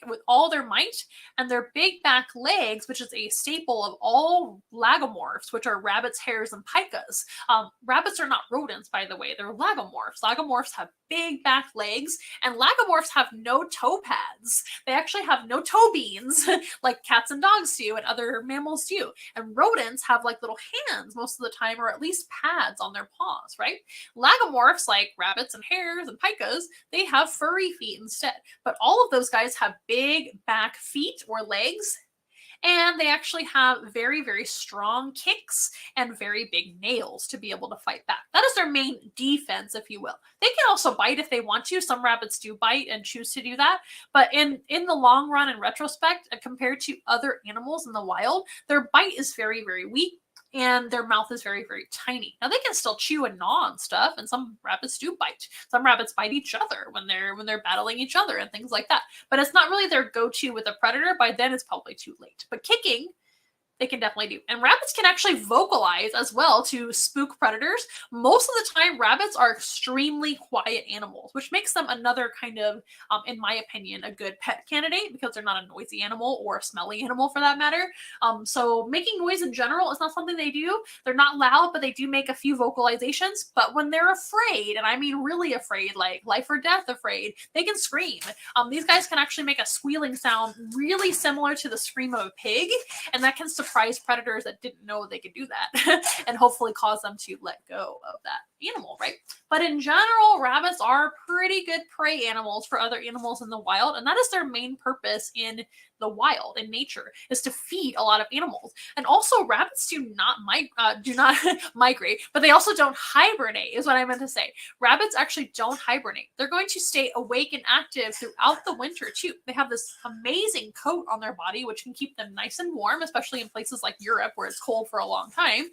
with all their might, and their big back legs, which is a staple of all lagomorphs, which are rabbits, hares, and pikas. Rabbits are not rodents, by the way. They're lagomorphs. Lagomorphs have big back legs, and lagomorphs have no toe pads. They actually have no toe beans, like cats and dogs do, and other mammals do. And rodents have like little hands most of the time, or at least pads on their paws, right? Lagomorphs, like rabbits and hares and pikas, they have furry feet instead. But all of those guys have big back feet or legs, and they actually have very, very strong kicks and very big nails to be able to fight back. That is their main defense, if you will. They can also bite if they want to. Some rabbits do bite and choose to do that. But in the long run, in retrospect, compared to other animals in the wild, their bite is very, very weak. And their mouth is very, very tiny. Now they can still chew and gnaw and stuff, and some rabbits do bite. Some rabbits bite each other when they're battling each other and things like that. But it's not really their go-to with a predator. By then it's probably too late. But kicking, they can definitely do. And rabbits can actually vocalize as well to spook predators. Most of the time, rabbits are extremely quiet animals, which makes them another kind of, in my opinion, a good pet candidate because they're not a noisy animal or a smelly animal for that matter. So making noise in general is not something they do. They're not loud, but they do make a few vocalizations. But when they're afraid, and I mean really afraid, like life or death afraid, they can scream. These guys can actually make a squealing sound really similar to the scream of a pig, and that can surprise predators that didn't know they could do that and hopefully cause them to let go of that animal, right? But in general, rabbits are pretty good prey animals for other animals in the wild, and that is their main purpose in the wild in nature is to feed a lot of animals. And also rabbits do not migrate, but they also don't hibernate is what I meant to say. Rabbits actually don't hibernate. They're going to stay awake and active throughout the winter too. They have this amazing coat on their body which can keep them nice and warm, especially in places like Europe where it's cold for a long time.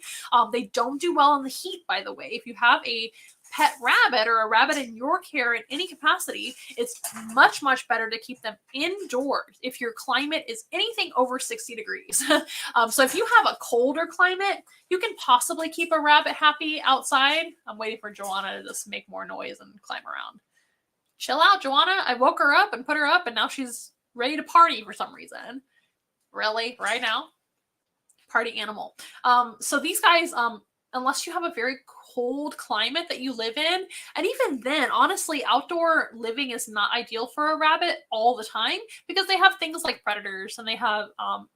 They don't do well in the heat, by the way. If you have a pet rabbit or a rabbit in your care in any capacity, it's much, much better to keep them indoors if your climate is anything over 60 degrees. So if you have a colder climate, you can possibly keep a rabbit happy outside. I'm waiting for Joanna to just make more noise and climb around. Chill out, Joanna. I woke her up and put her up and now she's ready to party for some reason. Really? Right now? Party animal. So these guys, unless you have a very cold climate that you live in, and even then, honestly, outdoor living is not ideal for a rabbit all the time because they have things like predators and they have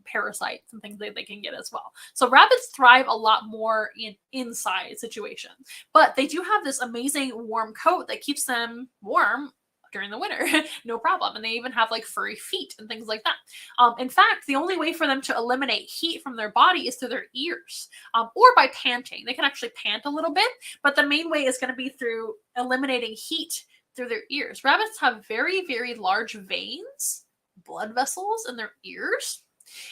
parasites and things that they can get as well. So rabbits thrive a lot more in inside situations, but they do have this amazing warm coat that keeps them warm during the winter, no problem. And they even have like furry feet and things like that. In fact, the only way for them to eliminate heat from their body is through their ears, or by panting. They can actually pant a little bit, but the main way is going to be through eliminating heat through their ears. Rabbits have very, very large veins, blood vessels in their ears,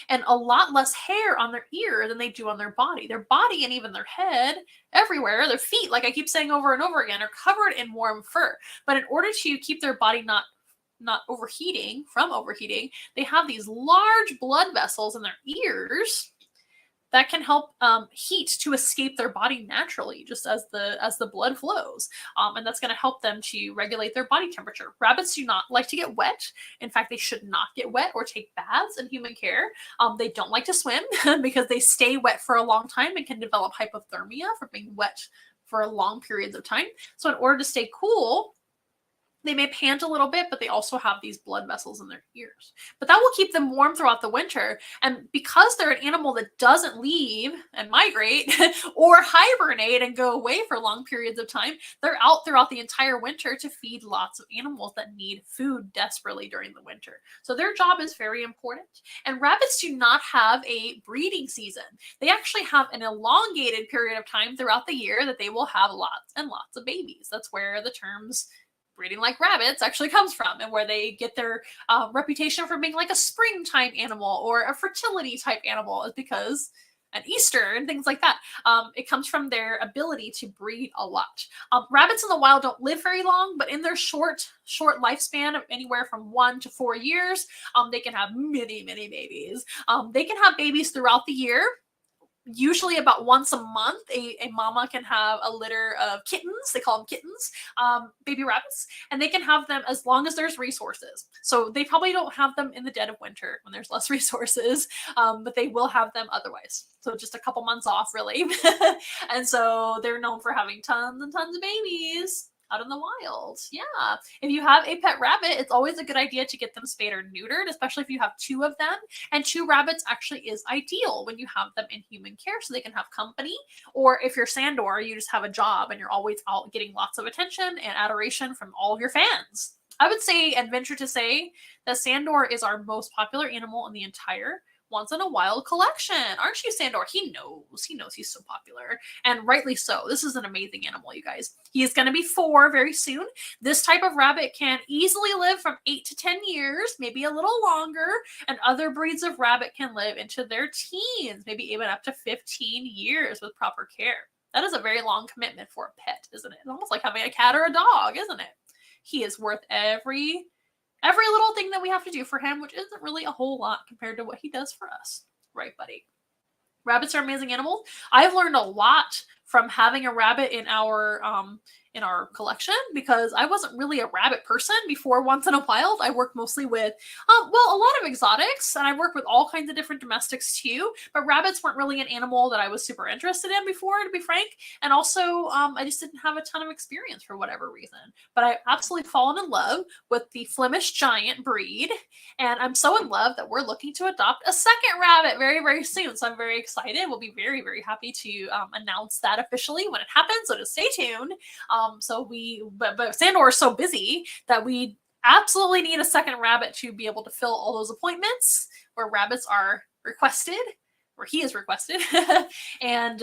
and a lot less hair on their ear than they do on their body. Their body and even their head, everywhere, their feet, like I keep saying over and over again, are covered in warm fur. But in order to keep their body not overheating, they have these large blood vessels in their ears that can help heat to escape their body naturally, just as the blood flows. And that's going to help them to regulate their body temperature. Rabbits do not like to get wet. In fact, they should not get wet or take baths in human care. They don't like to swim because they stay wet for a long time and can develop hypothermia from being wet for long periods of time. So in order to stay cool, they may pant a little bit, but they also have these blood vessels in their ears. But that will keep them warm throughout the winter. And because they're an animal that doesn't leave and migrate or hibernate and go away for long periods of time, they're out throughout the entire winter to feed lots of animals that need food desperately during the winter. So their job is very important. And rabbits do not have a breeding season. They actually have an elongated period of time throughout the year that they will have lots and lots of babies. That's where the terms breeding like rabbits actually comes from, and where they get their reputation for being like a springtime animal or a fertility type animal is because an Easter and things like that. It comes from their ability to breed a lot. Rabbits in the wild don't live very long, but in their short lifespan of anywhere from 1 to 4 years, they can have many, many babies. They can have babies throughout the year. Usually about once a month, a mama can have a litter of kittens. They call them kittens, baby rabbits, and they can have them as long as there's resources. So they probably don't have them in the dead of winter when there's less resources, but they will have them otherwise. So just a couple months off, really. And so they're known for having tons and tons of babies out in the wild. Yeah. If you have a pet rabbit, it's always a good idea to get them spayed or neutered, especially if you have 2 of them. And 2 rabbits actually is ideal when you have them in human care so they can have company. Or if you're Sandor, you just have a job and you're always out getting lots of attention and adoration from all of your fans. I would say and venture to say that Sandor is our most popular animal in the entire Once in a Wild collection. Aren't you, Sandor? He knows he's so popular, and rightly so. This is an amazing animal, you guys. He is going to be 4 very soon. This type of rabbit can easily live from 8 to 10 years, maybe a little longer, and other breeds of rabbit can live into their teens, maybe even up to 15 years with proper care. That is a very long commitment for a pet, isn't it? It's almost like having a cat or a dog, isn't it? He is worth every little thing that we have to do for him, which isn't really a whole lot compared to what he does for us. Right, buddy? Rabbits are amazing animals. I've learned a lot from having a rabbit in our collection because I wasn't really a rabbit person before Once in a Wild. I worked mostly with, a lot of exotics, and I worked with all kinds of different domestics too, but rabbits weren't really an animal that I was super interested in before, to be frank, and also I just didn't have a ton of experience for whatever reason. But I've absolutely fallen in love with the Flemish Giant breed, and I'm so in love that we're looking to adopt a second rabbit very, very soon, so I'm very excited. We'll be very, very happy to announce that officially when it happens, so just stay tuned. But Sandor is so busy that we absolutely need a second rabbit to be able to fill all those appointments where rabbits are requested, where he is requested, and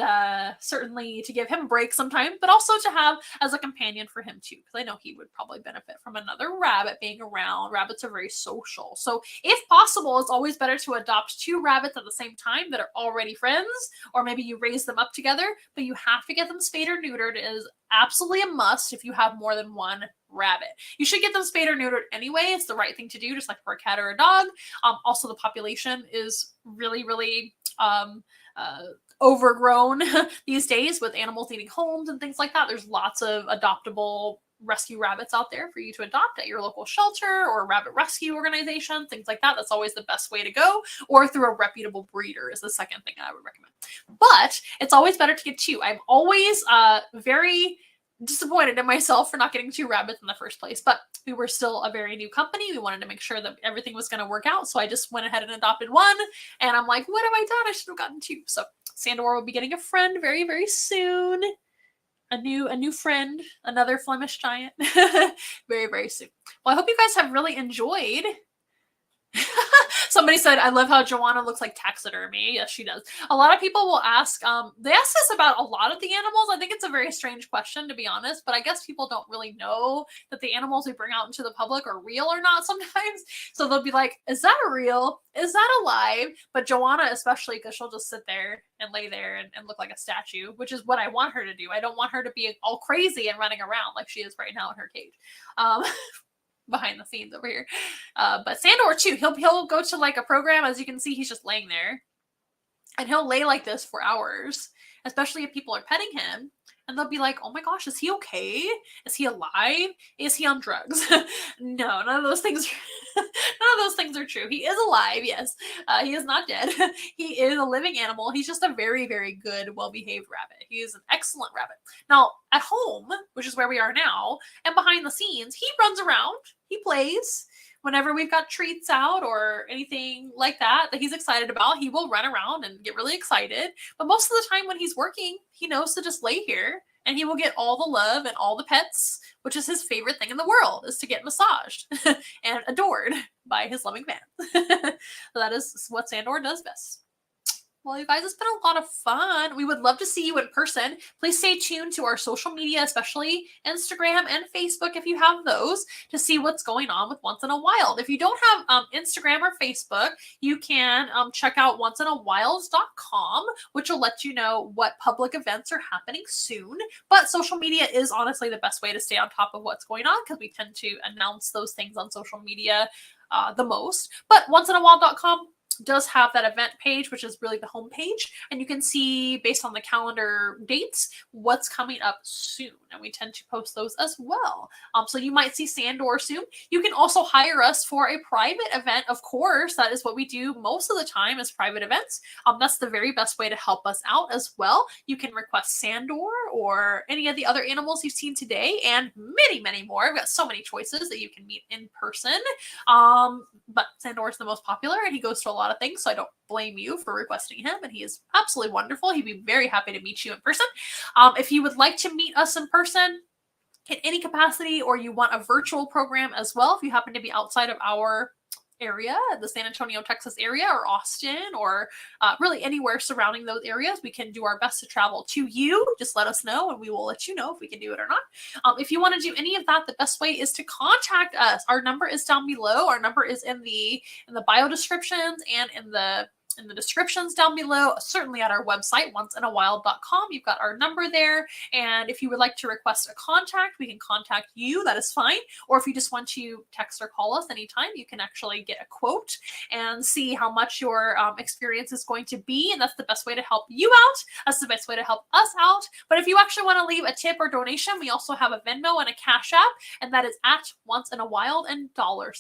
certainly to give him a break sometime, but also to have as a companion for him too, because I know he would probably benefit from another rabbit being around. Rabbits are very social. So if possible, it's always better to adopt 2 rabbits at the same time that are already friends, or maybe you raise them up together, but you have to get them spayed or neutered. It is absolutely a must if you have more than 1 rabbit. You should get them spayed or neutered anyway. It's the right thing to do, just like for a cat or a dog. Also, the population is really, really overgrown these days with animals needing homes and things like that. There's lots of adoptable rescue rabbits out there for you to adopt at your local shelter or rabbit rescue organization, things like that. That's always the best way to go, or through a reputable breeder is the second thing I would recommend. But it's always better to get 2. I'm always very disappointed in myself for not getting 2 rabbits in the first place, but we were still a very new company. We wanted to make sure that everything was going to work out, so I just went ahead and adopted 1, and I'm like, what have I done? I should have gotten 2. So Sandor will be getting a friend very, very soon. A new friend, another Flemish giant, very, very soon. Well, I hope you guys have really enjoyed. Somebody said, I love how Joanna looks like taxidermy. Yes, she does. A lot of people will ask, they ask this about a lot of the animals. I think it's a very strange question, to be honest, but I guess people don't really know that the animals we bring out into the public are real or not sometimes. So they'll be like, is that real? Is that alive? But Joanna, especially, because she'll just sit there and lay there and look like a statue, which is what I want her to do. I don't want her to be all crazy and running around like she is right now in her cage. Behind the scenes over here. But Sandor too, he'll go to like a program. As you can see, he's just laying there. And he'll lay like this for hours, especially if people are petting him. And they'll be like, oh my gosh, is he okay? Is he alive? Is he on drugs? No, none of those things are true. He is alive, yes. He is not dead. He is a living animal. He's just a very, very good, well-behaved rabbit. He is an excellent rabbit. Now, at home, which is where we are now, and behind the scenes, he runs around. He plays. Whenever we've got treats out or anything like that he's excited about, he will run around and get really excited. But most of the time when he's working, he knows to just lay here and he will get all the love and all the pets, which is his favorite thing in the world, is to get massaged and adored by his loving fans. So that is what Sandor does best. Well, you guys, it's been a lot of fun. We would love to see you in person. Please stay tuned to our social media, especially Instagram and Facebook if you have those, to see what's going on with Once in a Wild. If you don't have Instagram or Facebook, you can check out onceinawild.com, which will let you know what public events are happening soon. But social media is honestly the best way to stay on top of what's going on, because we tend to announce those things on social media the most. But onceinawild.com does have that event page, which is really the home page, and you can see based on the calendar dates what's coming up soon, and we tend to post those as well. So you might see Sandor soon. You can also hire us for a private event. Of course, that is what we do most of the time, is private events. That's the very best way to help us out as well. You can request Sandor or any of the other animals you've seen today, and many, many more. I've got so many choices that you can meet in person. But Sandor is the most popular, and he goes to a lot of things, so I don't blame you for requesting him, and he is absolutely wonderful. He'd be very happy to meet you in person. If you would like to meet us in person in any capacity, or you want a virtual program as well, if you happen to be outside of our area, the San Antonio, Texas area, or Austin, or really anywhere surrounding those areas, we can do our best to travel to you. Just let us know and we will let you know if we can do it or not. If you want to do any of that, the best way is to contact us. Our number is down below. Our number is in the bio descriptions and in the descriptions down below, certainly at our website, onceinawild.com. You've got our number there. And if you would like to request a contact, we can contact you. That is fine. Or if you just want to text or call us anytime, you can actually get a quote and see how much your experience is going to be. And that's the best way to help you out. That's the best way to help us out. But if you actually want to leave a tip or donation, we also have a Venmo and a Cash App, and that is at Once in a Wild and $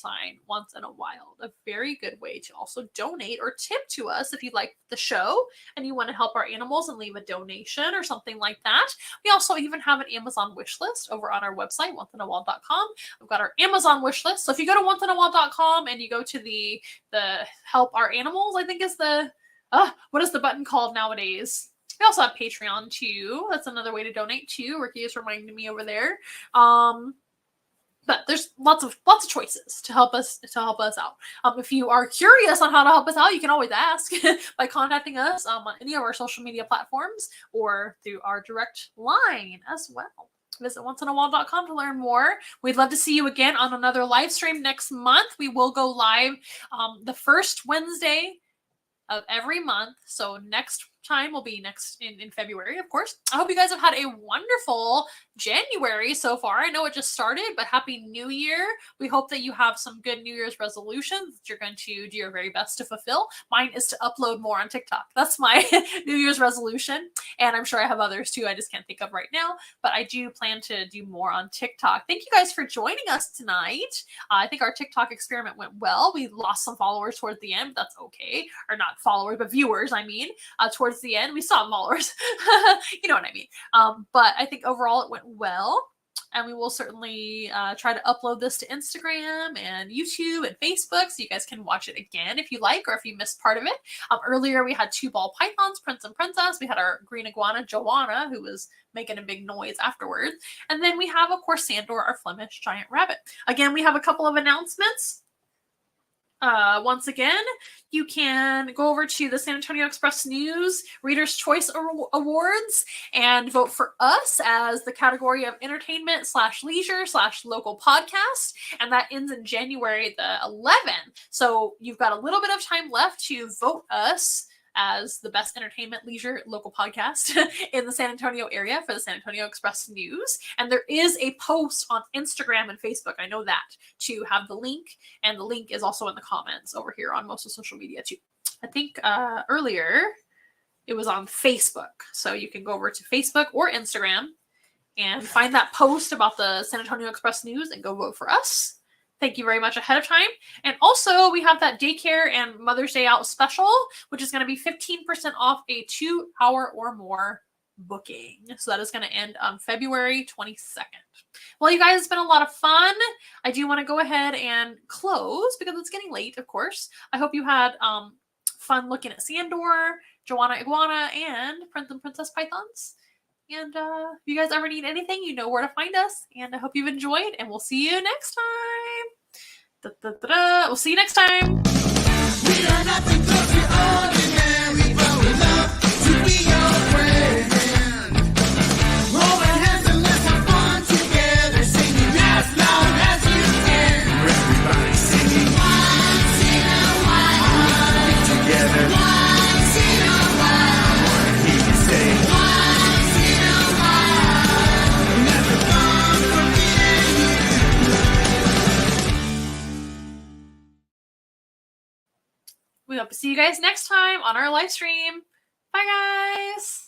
Once in a Wild. A very good way to also donate or tip to us if you like the show and you want to help our animals and leave a donation or something like that. We also even have an Amazon wish list over on our website, onceinawild.com. We've got our Amazon wish list. So if you go to onceinawild.com and you go to the help our animals, I think is the what is the button called nowadays? We also have Patreon too. That's another way to donate too. Ricky is reminding me over there. But there's lots of choices to help us out. If you are curious on how to help us out, you can always ask by contacting us on any of our social media platforms or through our direct line as well. Visit onceinaWhile.com to learn more. We'd love to see you again on another live stream next month. We will go live the first Wednesday of every month. So next time will be in February, of course. I hope you guys have had a wonderful January so far. I know it just started, but Happy New Year. We hope that you have some good New Year's resolutions that you're going to do your very best to fulfill. Mine is to upload more on TikTok. That's my New Year's resolution. And I'm sure I have others too. I just can't think of right now, but I do plan to do more on TikTok. Thank you guys for joining us tonight. I think our TikTok experiment went well. We lost some followers towards the end, but that's okay. Or not followers, but viewers, I mean, towards the end. We saw followers. You know what I mean. But I think overall it went well. And we will certainly try to upload this to Instagram and YouTube and Facebook so you guys can watch it again if you like or if you missed part of it. Earlier we had 2 ball pythons, Prince and Princess. We had our green iguana, Joanna, who was making a big noise afterwards. And then we have, of course, Sandor, our Flemish giant rabbit. Again, we have a couple of announcements. Once again, you can go over to the San Antonio Express News Reader's Choice Awards and vote for us as the category of entertainment / leisure / local podcast. And that ends in January the 11th. So you've got a little bit of time left to vote us as the best entertainment, leisure, local podcast in the San Antonio area for the San Antonio Express News. And there is a post on Instagram and Facebook, I know that, to have the link. And the link is also in the comments over here on most of social media too. I think earlier it was on Facebook. So you can go over to Facebook or Instagram and find that post about the San Antonio Express News and go vote for us. Thank you very much ahead of time. And also, we have that daycare and Mother's Day Out special, which is going to be 15% off a 2-hour or more booking. So that is going to end on February 22nd. Well, you guys, it's been a lot of fun. I do want to go ahead and close because it's getting late, of course. I hope you had fun looking at Sandor, Joanna Iguana, and Prince and Princess Pythons. And if you guys ever need anything, you know where to find us. And I hope you've enjoyed, and we'll see you next time. We'll see you next time. We are nothing close to ordinary, but we love to be your friend. Hold our hands and let's have fun together, singing as loud as you can. Everybody singing once in a while. Together. Once in a while. I want to hear you say once in a while. Never fun for me and you. We hope to see you guys next time on our live stream. Bye, guys.